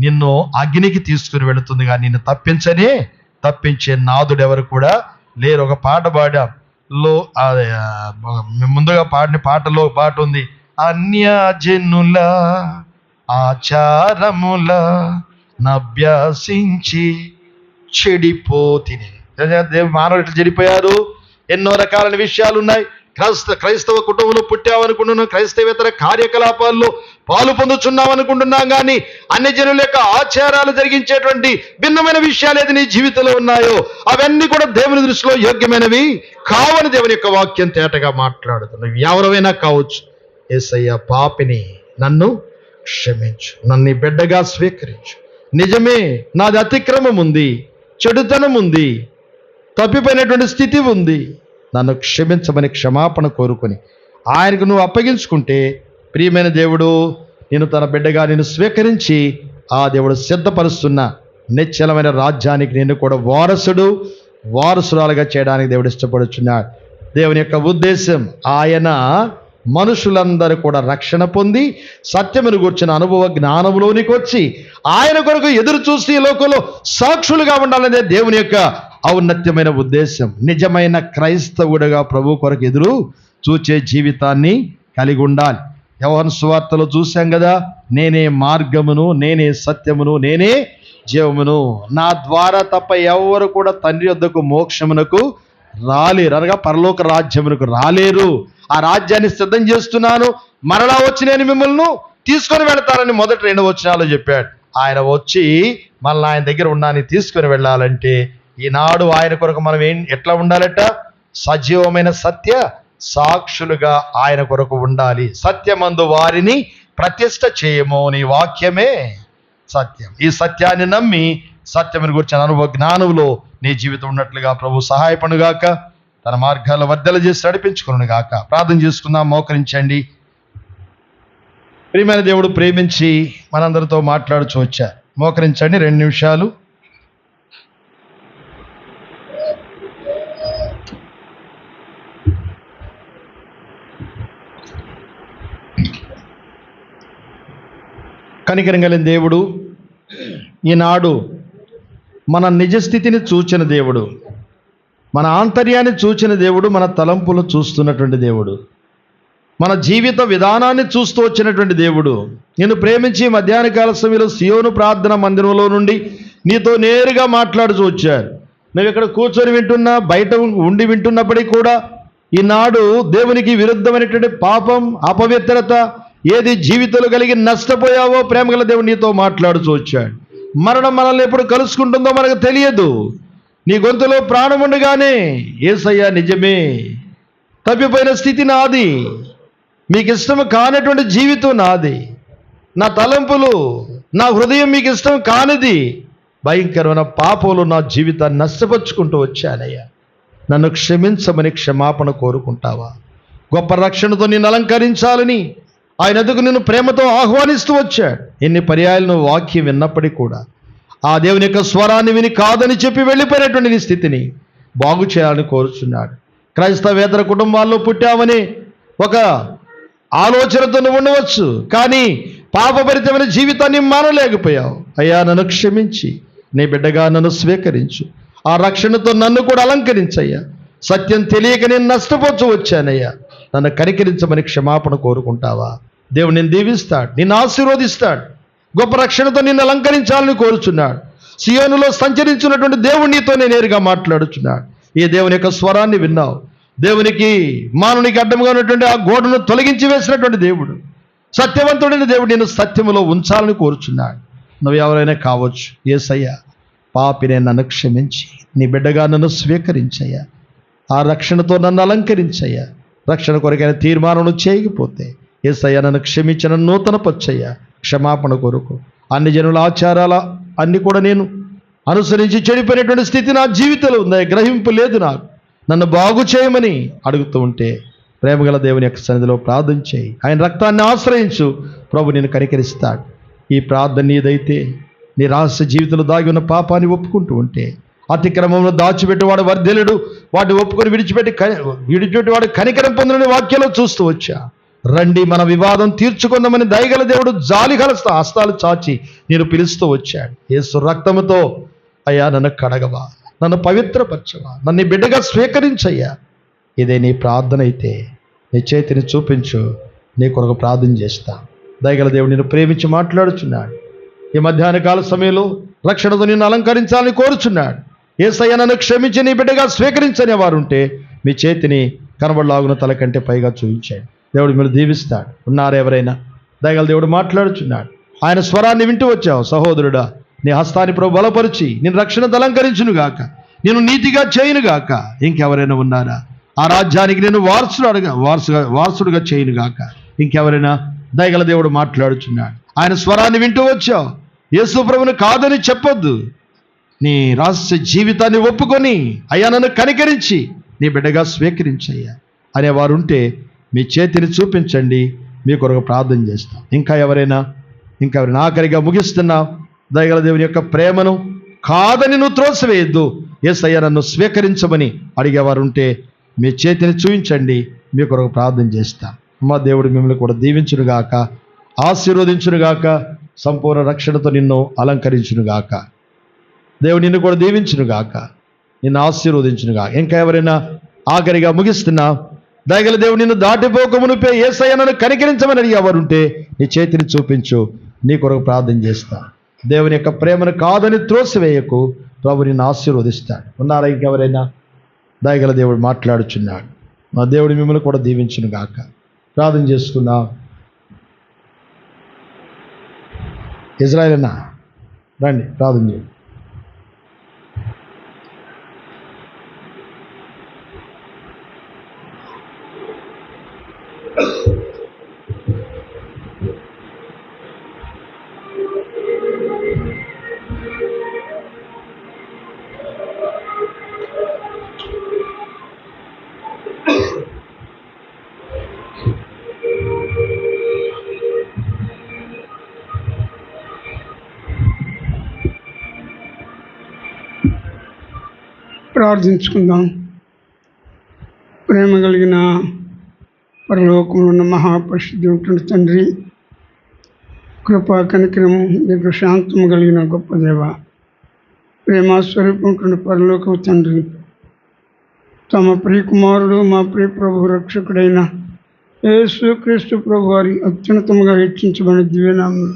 నిన్ను అగ్నికి తీసుకుని వెళుతుంది. కానీ నిన్ను తప్పించే నాదుడు ఎవరు కూడా లేరు. ఒక పాట పాడాం, ముందుగా పాడిన పాటలో పాట ఉంది, అన్యజనుల ఆచారముల నభ్యాసించి చెడిపోతిని. మానవులు ఇట్లా చెడిపోయారు. ఎన్నో రకాలైన విషయాలు ఉన్నాయి. క్రైస్తవ కుటుంబంలో పుట్టామనుకుంటున్నాం, క్రైస్తవేతర కార్యకలాపాల్లో పాలు పొందుతున్నాం అనుకుంటున్నాం, కానీ అన్ని జనుల యొక్క ఆచారాలు జరిగించేటువంటి భిన్నమైన విషయాలు ఏది నీ జీవితంలో ఉన్నాయో అవన్నీ కూడా దేవుని దృష్టిలో యోగ్యమైనవి కావని దేవుని యొక్క వాక్యం తేటగా మాట్లాడుతున్నావు. ఎవరైనా కావచ్చు, యేసయ్య పాపిని, నన్ను క్షమించు, నన్ను నీ బిడ్డగా స్వీకరించు. నిజమే, నాది అతిక్రమం ఉంది, చెడుతనం ఉంది, తప్పిపోయినటువంటి స్థితి ఉంది, నన్ను క్షమించమని క్షమాపణ కోరుకొని ఆయనకు నువ్వు అప్పగించుకుంటే, ప్రియమైన దేవుడు నేను తన బిడ్డగా నేను స్వీకరించి ఆ దేవుడు సిద్ధపరుస్తున్న నిశ్చలమైన రాజ్యానికి నేను కూడా వారసురాలుగా చేయడానికి దేవుడు ఇష్టపడుచున్నాడు. దేవుని యొక్క ఉద్దేశం ఆయన మనుషులందరూ కూడా రక్షణ పొంది సత్యమును గూర్చిన అనుభవ జ్ఞానంలోనికి వచ్చి ఆయన కొరకు ఎదురు చూసి ఈ లోకంలో సాక్షులుగా ఉండాలనే దేవుని యొక్క ఔన్నత్యమైన ఉద్దేశం. నిజమైన క్రైస్తవుడిగా ప్రభు కొరకు ఎదురు చూచే జీవితాన్ని కలిగి ఉండాలి. యోహాను సువార్తలో చూశాం కదా, నేనే మార్గమును, నేనే సత్యమును, నేనే జీవమును, నా ద్వారా తప్ప ఎవరు కూడా తండ్రి వద్దకు మోక్షమునకు రాలేరు, అనగా పరలోక రాజ్యమునకు రాలేరు. ఆ రాజ్యాన్ని సిద్ధం చేస్తున్నాను, మరలా వచ్చి నేను మిమ్మల్ని తీసుకొని వెళ్తానని మొదటి 2 వచనాలు చెప్పాడు. ఆయన వచ్చి మళ్ళీ ఆయన దగ్గర ఉన్నాన్ని తీసుకొని వెళ్ళాలంటే ఈనాడు ఆయన కొరకు మనం ఎట్లా ఉండాలట? సజీవమైన సత్య సాక్షులుగా ఆయన కొరకు ఉండాలి. సత్యమందు వారిని ప్రతిష్ఠ చేయము, నీ వాక్యమే సత్యం. ఈ సత్యాన్ని నమ్మి సత్యమును గురించిన అనుభవ జ్ఞానంలో నీ జీవితం ఉన్నట్లుగా ప్రభు సహాయపడుగాక, తన మార్గాల్లో వర్ధల చేసి నడిపించుకును గాక. ప్రార్థన చేసుకుందాం, మోకరించండి. ప్రియమైన దేవుడు ప్రేమించి మనందరితో మాట్లాడుచూ వచ్చారు. మోకరించండి 2 నిమిషాలు. కనికరం కలిగిన దేవుడు, ఈనాడు మన నిజస్థితిని చూచిన దేవుడు, మన ఆంతర్యాన్ని చూచిన దేవుడు, మన తలంపులు చూస్తున్నటువంటి దేవుడు, మన జీవిత విధానాన్ని చూస్తూ వచ్చినటువంటి దేవుడు, నిన్ను ప్రేమించి మధ్యాహ్న కాల సమయంలో సియోను ప్రార్థన మందిరంలో నుండి నీతో నేరుగా మాట్లాడుతూ వచ్చారు. నువ్వు ఇక్కడ కూర్చొని వింటున్నా, బయట ఉండి వింటున్నప్పటికీ కూడా ఈనాడు దేవునికి విరుద్ధమైనటువంటి పాపం, అపవిత్రత ఏది జీవితంలో కలిగి నష్టపోయావో ప్రేమగల దేవుడు నీతో మాట్లాడుతూ వచ్చాడు. మరణం మనల్ని ఎప్పుడు కలుసుకుంటుందో మనకు తెలియదు. నీ గొంతులో ప్రాణం ఉండగానే యేసయ్య నిజమే, తప్పిపోయిన స్థితి నాది, మీకు ఇష్టం కానటువంటి జీవితం నాది, నా తలంపులు, నా హృదయం మీకు ఇష్టం కానిది, భయంకరమైన పాపంలో నా జీవితాన్ని నష్టపరుచుకుంటూ వచ్చానయ్యా, నన్ను క్షమించమని క్షమాపణ కోరుకుంటావా? గొప్ప రక్షణతో నిన్ను అలంకరించాలని ఆయన ఎదుగు నిన్ను ప్రేమతో ఆహ్వానిస్తూ వచ్చాడు. ఎన్ని పర్యాయాలు నువ్వు వాక్యం విన్నప్పటికీ కూడా ఆ దేవుని యొక్క స్వరాన్ని విని కాదని చెప్పి వెళ్ళిపోయినటువంటి నీ స్థితిని బాగు చేయాలని కోరుచున్నాడు. క్రైస్తవేతర కుటుంబాల్లో పుట్టామని ఒక ఆలోచనతో నువ్వు ఉండవచ్చు, కానీ పాపభరితమైన జీవితాన్ని మానలేకపోయావు. అయ్యా, నన్ను క్షమించి నీ బిడ్డగా నన్ను స్వీకరించు, ఆ రక్షణతో నన్ను కూడా అలంకరించయ్యా. సత్యం తెలియక నేను నష్టపోతూ వచ్చానయ్యా, నన్ను కనికరించమని క్షమాపణ కోరుకుంటావా? దేవుడు నిన్ను దీవిస్తాడు, నిన్ను ఆశీర్వదిస్తాడు, గొప్ప రక్షణతో నిన్ను అలంకరించాలని కోరుచున్నాడు. సియోనులో సంచరించినటువంటి దేవుడు నీతోనే నేరుగా మాట్లాడుచున్నాడు. ఈ దేవుని యొక్క స్వరాన్ని విన్నావు. దేవునికి మానవునికి అడ్డముగా ఉన్నటువంటి ఆ గోడను తొలగించి వేసినటువంటి దేవుడు, సత్యవంతుడైన దేవుడు నిన్ను సత్యములో ఉంచాలని కోరుచున్నాడు. నువ్వు ఎవరైనా కావచ్చు. యేసయ్యా, పాపినే నన్ను క్షమించి నీ బిడ్డగా నన్ను స్వీకరించయ్యా, ఆ రక్షణతో నన్ను అలంకరించయ్యా. రక్షణ కొరకైన తీర్మానం చేయకపోతే యేసయ్యా నన్ను క్షమించిన నూతన పచ్చయ్యా, క్షమాపణ కొరకు. అన్ని జనుల ఆచారాల అన్ని కూడా నేను అనుసరించి చెడిపోయినటువంటి స్థితి నా జీవితంలో ఉంది, గ్రహింపు లేదు నాకు, నన్ను బాగు చేయమని అడుగుతూ ఉంటే ప్రేమగల దేవుని యొక్క సన్నిధిలో ప్రార్థన చేయి. ఆయన రక్తాన్ని ఆశ్రయించు, ప్రభు నేను కనికరిస్తాడు. ఈ ప్రార్థన నీదైతే నీ రహస్య జీవితంలో దాగి ఉన్న పాపాన్ని ఒప్పుకుంటూ ఉంటే, అతిక్రమంలో దాచిపెట్టేవాడు వర్ధెలుడు, వాటిని ఒప్పుకొని విడిచిపెట్టి వాడు కనికరం పొందని వాక్యంలో చూస్తూ వచ్చా. రండి, మన వివాదం తీర్చుకుందామని దయగల దేవుడు జాలిగల హస్తాలు చాచి నేను పిలుస్తూ వచ్చాడు. యేసు రక్తముతో అయ్యా నన్ను కడగవా, నన్ను పవిత్రపరచవా, నన్ను బిడ్డగా స్వీకరించయ్యా. ఇదే నీ ప్రార్థన అయితే నీ చేతిని చూపించు, నీ కొరకు ప్రార్థన చేస్తా. దయగల దేవుడు నిన్ను ప్రేమించి మాట్లాడుచున్నాడు. ఈ మధ్యాహ్న కాల సమయంలో రక్షణతో నిన్ను అలంకరించాలని కోరుచున్నాడు. యేసయ్య నన్ను క్షమించి నీ బిడ్డగా స్వీకరించని వారు ఉంటే మీ చేతిని కనబడలాగున తల కంటే పైగా చూపించాడు. దేవుడు మీరు దీవిస్తాడు. ఉన్నారా ఎవరైనా? దయగల దేవుడు మాట్లాడుచున్నాడు. ఆయన స్వరాన్ని వింటూ వచ్చావు సహోదరుడా. నీ హస్తాన్ని ప్రభు బలపరిచి నేను రక్షణ అలంకరించునుగాక, నేను నీతిగా చేయునుగాక. ఇంకెవరైనా ఉన్నారా? ఆ రాజ్యానికి నేను వారసుడుగా చేయునుగాక. ఇంకెవరైనా? దయగల దేవుడు మాట్లాడుచున్నాడు. ఆయన స్వరాన్ని వింటూ వచ్చావు. యేసు ప్రభువును కాదని చెప్పొద్దు. నీ రహస్య జీవితాన్ని ఒప్పుకొని అయ్యా నన్ను కనికరించి నీ బిడ్డగా స్వీకరించయ్యా అనేవారు ఉంటే మీ చేతిని చూపించండి, మీ కొరకు ప్రార్థన చేస్తాం. ఇంకా ఎవరైనా ఆఖరిగా ముగిస్తున్నా. దయగల దేవుని యొక్క ప్రేమను కాదని నువ్వు త్రోసివేయద్దు. యేసయ్య నన్ను స్వీకరించమని అడిగేవారు ఉంటే మీ చేతిని చూపించండి, మీ కొరకు ప్రార్థన చేస్తాం. అమ్మ దేవుడు మిమ్మల్ని కూడా దీవించునుగాక, ఆశీర్వదించునుగాక, సంపూర్ణ రక్షణతో నిన్ను అలంకరించునుగాక. దేవుడు నిన్ను కూడా దీవించునుగాక, నిన్ను ఆశీర్వదించునుగాక. ఇంకా ఎవరైనా ఆఖరిగా ముగిస్తున్నా. దయగల దేవుడు నిన్ను దాటిపోకమునిపే యేసయ్య నన్ను కనికరించమని అడిగేవారు ఉంటే నీ చేతిని చూపించు, నీ కొరకు ప్రార్థన చేస్తా. దేవుని యొక్క ప్రేమను కాదని త్రోసివేయకు, ప్రభు నిన్ను ఆశీర్వదిస్తాడు. ఉన్నారా ఇంకెవరైనా? దయగల దేవుడు మాట్లాడుచున్నాడు. మా దేవుడు మిమ్మల్ని కూడా దీవించునుగాక. ప్రార్థన చేసుకున్నా. ఇజ్రాయేల్ అన్న రండి, ప్రార్థన చేయండి. ప్రార్థించుకుందాం. ప్రేమ కలిగిన పరలోకంలో ఉన్న మహాపరిశుద్ధుడు తండ్రి, కృపా కనికరము దీర్ఘశాంతము కలిగిన గొప్ప దేవ, ప్రేమస్వరూపం పరలోకము తండ్రి, తమ ప్రియకుమారుడు మా ప్రియ ప్రభు రక్షకుడైన యేసుక్రీస్తు ప్రభు వారి అత్యున్నతముగా హెచ్చించబడిన దివ్యనామములు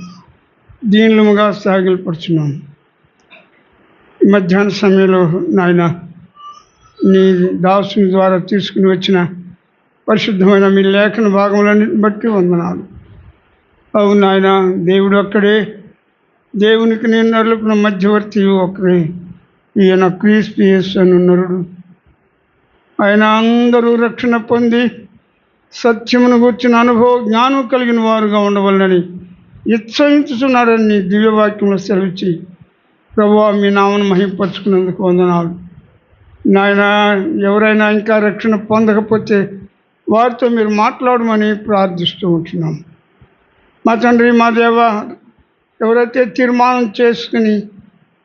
దీనులముగా సాగిలపరుచున్నాం. ఈ మధ్యాహ్న సమయంలో నాయన నీ దాసుని ద్వారా తీసుకుని వచ్చిన పరిశుద్ధమైన మీ లేఖన భాగములన్నింటిని బట్టి వందనాలు. అవును నాయన, దేవుడు ఒక్కడే, దేవునికి నేను నరులుకున్న మధ్యవర్తి ఒక్కడే, ఈయన క్రీస్తు యేసు అను నరుడు. ఆయన అందరూ రక్షణ పొంది సత్యమును గూర్చిన జ్ఞానం కలిగిన వారుగా ఉండవలనని ఇచ్చయించుచున్నాడని నీ దివ్యవాక్యంలో సెలవిచ్చి ప్రభువా మీ నామను మహింపరచుకున్నందుకు వందనాలు. నాయన, ఎవరైనా ఇంకా రక్షణ పొందకపోతే వారితో మీరు మాట్లాడమని ప్రార్థిస్తూ ఉంటున్నాం. మా తండ్రి, మా దేవ, ఎవరైతే తీర్మానం చేసుకుని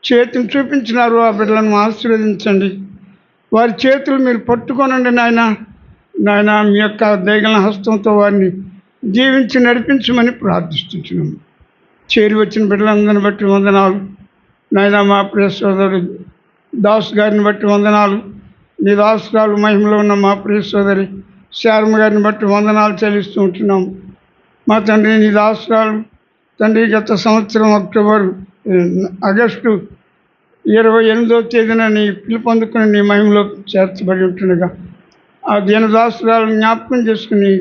చేతిని చూపించినారో ఆ బిడ్డలను ఆశీర్వదించండి. వారి చేతులు మీరు పట్టుకోనండి నాయన, మీ యొక్క దయగల హస్తంతో వారిని జీవించి నడిపించమని ప్రార్థిస్తున్నాం. చేరి వచ్చిన బిడ్డలందరిని బట్టి వందనాలు నాయన. మా ప్రియ సోదరుడు దాస్ గారిని బట్టి వందనాలు. నీ దాసురాలు మహిమలో ఉన్న మా ప్రియ సోదరి శారమ్మ గారిని బట్టి వందనాలు చెల్లిస్తూ ఉంటున్నాం. మా తండ్రి, నీ దాసురాలు తండ్రి గత సంవత్సరం ఆగస్టు 28వ తేదీన నీ పిలుపొందుకుని నీ మహిమలో చేర్చబడి ఉంటుండగా ఆ దీనదాసురాలు జ్ఞాపకం చేసుకుని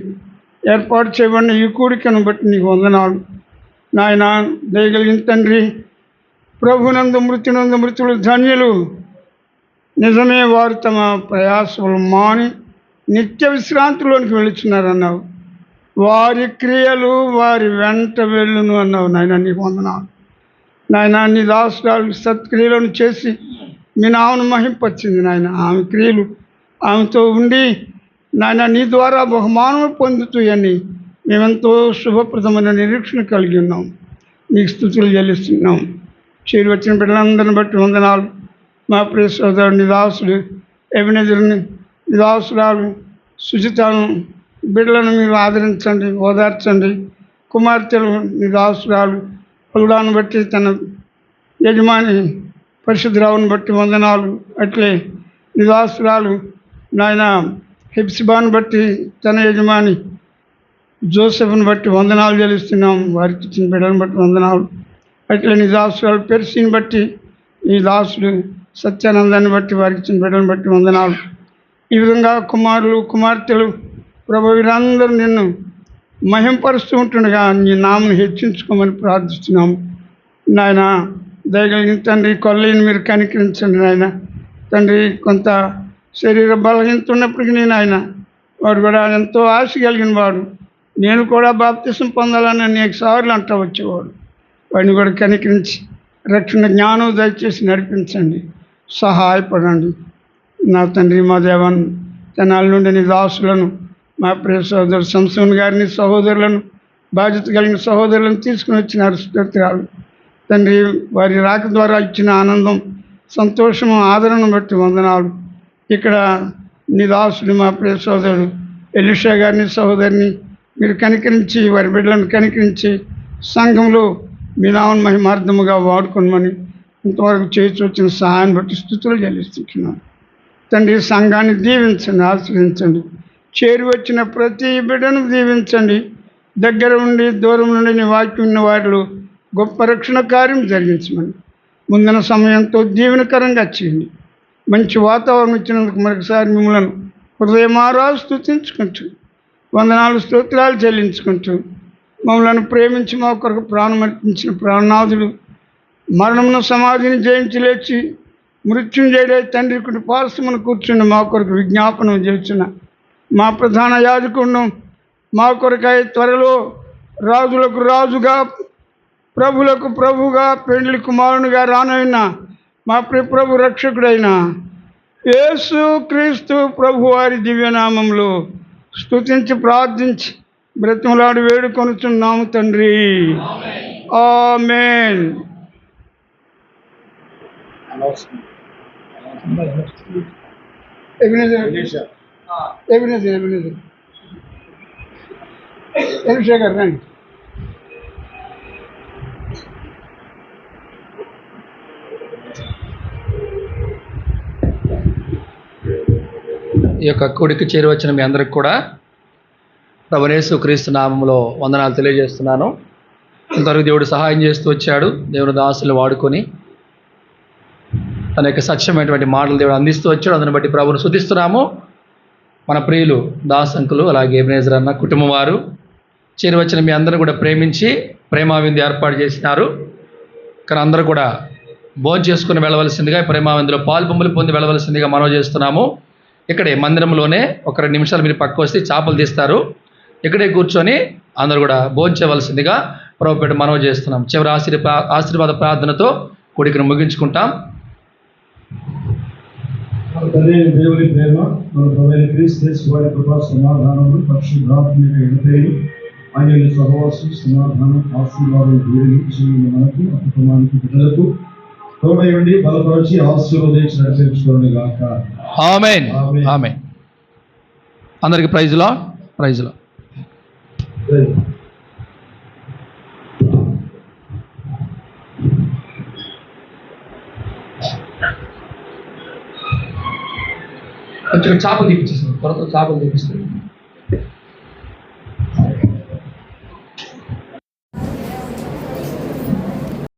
ఏర్పాటు చేయబడిన ఈ కూడికను బట్టి నీకు వందనాలు నాయన. దయగలిగిన తండ్రి, ప్రభునందు మృతులు ధన్యులు. నిజమే, వారు తమ ప్రయాసములు మాని నిత్య విశ్రాంతిలోనికి వెళుతున్నారన్నావు. వారి క్రియలు వారి వెంట వెళ్ళును అన్నావు నాయన. నీకు వందనాలు నాయన. నీ దాసురాలు సత్క్రియలను చేసి మీ నామను మహింపచ్చింది నాయన. ఆమె క్రియలు ఆమెతో ఉండి నాయన నీ ద్వారా బహుమానం పొందుతాయని మేమెంతో శుభప్రదమైన నిరీక్షణ కలిగి ఉన్నాం. నీకు స్తుతులు చెల్లిస్తున్నాం. చేరి వచ్చిన బిడ్డలందరిని బట్టి వందనాలు. మా ప్రియ సోదరుడు నిదాసుడు ఎబినెజరుని, నిదాసురాలు సుజితను, బిడ్డలను మీరు ఆదరించండి, ఓదార్చండి. కుమార్తెలు నిదాసురాలు పలుడాను బట్టి తన యజమాని పరిశుద్ధరావుని బట్టి వందనాలు. అట్లే నిదాసురాలు నాయన హెప్సిబాను బట్టి తన యజమాని జోసెఫ్ను బట్టి వందనాలు చెల్లిస్తున్నాం. వారికి ఇచ్చిన బిడ్డలను బట్టి వందనాలు. అట్లే నీ దాసురాలు పెర్సీని బట్టి, ఈ దాసుడు సత్యానందాన్ని బట్టి వారికి ఇచ్చిన బిడ్డలను బట్టి వందనాలు. ఈ విధంగా కుమారులు కుమార్తెలు ప్రభు వీరందరూ నిన్ను మహింపరుస్తూ ఉంటుండగా నీ నామను హెచ్చించుకోమని ప్రార్థిస్తున్నాము. నాయన దయగలిగిన తండ్రి, కొల్లని మీరు కనికరించండి నాయన. తండ్రి, కొంత శరీర బలహీనత ఉన్నప్పటికీ నాయన వాడు కూడా ఎంతో ఆశ కలిగిన వాడు. నేను కూడా బాప్తిసం పొందాలని అనేక సార్లు అంటూ వచ్చేవాడు. వాడిని కూడా కనికరించి రక్షణ జ్ఞానం దయచేసి నడిపించండి, సహాయపడండి నా తండ్రి. మా దేవన్ తెనాల నుండి నీ దాసులను, మా ప్రియ సహోదరు సంసోన్ గారిని, సహోదరులను, బాధ్యత కలిగిన సహోదరులను తీసుకుని వచ్చినారు. స్తోత్రాలు తండ్రి. వారి రాక ద్వారా ఇచ్చిన ఆనందం, సంతోషము, ఆదరణను బట్టి వందనాలు. ఇక్కడ నీ దాసుడు మా ప్రియ సహోదరుడు ఎలీషా గారిని, సహోదరిని మీరు కనికరించి, వారి బిడ్డలను కనికరించి సంఘంలో మీ నామను మహిమార్థముగా వాడుకోమని ఇంతవరకు చేసి వచ్చిన సహాయాన్ని బట్టి స్తుతులు చెల్లిస్తున్నాను తండ్రి. సంఘాన్ని దీవించండి, ఆశ్రయించండి. చేరి వచ్చిన ప్రతి బిడ్డను దీవించండి. దగ్గర ఉండి దూరం నుండి నీ వాక్యం ఉన్న వారిలో గొప్ప రక్షణ కార్యం జరిగించమని ముందున సమయంతో దీవెనకరంగా చేయండి. మంచి వాతావరణం ఇచ్చినందుకు మరొకసారి మిమ్మల్ని హృదయమారా స్తుతించుకుంటూ వందనాలు, స్తోత్రాలు చెల్లించుకుంటూ మమ్మల్ని ప్రేమించి మా కొరకు ప్రాణం అర్పించిన ప్రాణనాథుడు, మరణమును సమాధిని జయించి లేచి మృత్యుంజయుడై తండ్రి కుటుంబాసమును కూర్చుని మా కొరకు విజ్ఞాపనం చేస్తున్న మా ప్రధాన యాజకుడును, మా కొరకై త్వరలో రాజులకు రాజుగా ప్రభులకు ప్రభుగా పెండ్లి కుమారునిగా రానైన మా ప్రభు రక్షకుడైన యేసు క్రీస్తు ప్రభు వారి దివ్యనామంలో స్తుతించి ప్రార్థించి బ్రతిమలాడి వేడుకొనుచున్నాము తండ్రి. ఆమేన్. ఎలీషా గారు రండి. ఈ యొక్క కూడికి చేరి వచ్చిన మీ అందరికి కూడా ప్రభువైన యేసు క్రీస్తు నామంలో వందనాలు తెలియజేస్తున్నాను. ఇంతవరకు దేవుడు సహాయం చేస్తూ వచ్చాడు. దేవుని దాసులు వాడుకొని తన యొక్క సత్యమైనటువంటి మాటలు దేవుడు అందిస్తూ వచ్చాడు. అందుని బట్టి ప్రభువును స్తుతిస్తున్నాము. మన ప్రియులు దాసంకులు, అలాగే ఎబెనేజర్ అన్న కుటుంబం వారు చేరి వచ్చిన మీ అందరూ కూడా ప్రేమించి ప్రేమావిందు ఏర్పాటు చేసినారు. కానీ అందరూ కూడా భోజనం చేసుకుని వెళ్ళవలసిందిగా, ప్రేమావిందులో పాల్పొమ్ములు పొంది వెళ్ళవలసిందిగా మనవి చేస్తున్నాము. ఇక్కడే మందిరంలోనే ఒక 2 నిమిషాలు మీరు పక్క వస్తే చేపలు తీస్తారు. ఇక్కడే కూర్చొని అందరూ కూడా భోజనం చేయవలసిందిగా ప్రభుపేట మనవి చేస్తున్నాం. చివరి ఆశీర్వాద ప్రార్థనతో కూడికను ముగించుకుంటాం. దేవుని ప్రేమ, మన ప్రభువైన క్రీస్తు వారి కృపా సమాధానములు, పరిశుద్ధాత్మ యొక్క ఆయన సహవాసం, సమాధానం, ఆశీర్వాదం దీవించి మనకు, కుటుంబానికి, బిడ్డలకు తోడయండి, బలపరిచి ఆశీర్వదించి నడిపించుకోండి గాక. ఆమేన్. ఆమేన్. అందరికి ప్రైజ్లో ప్రైజ్లో. కొంచెం చేపలు తీపిచ్చేసాను, త్వరతో చేపలు తీపిస్తాను.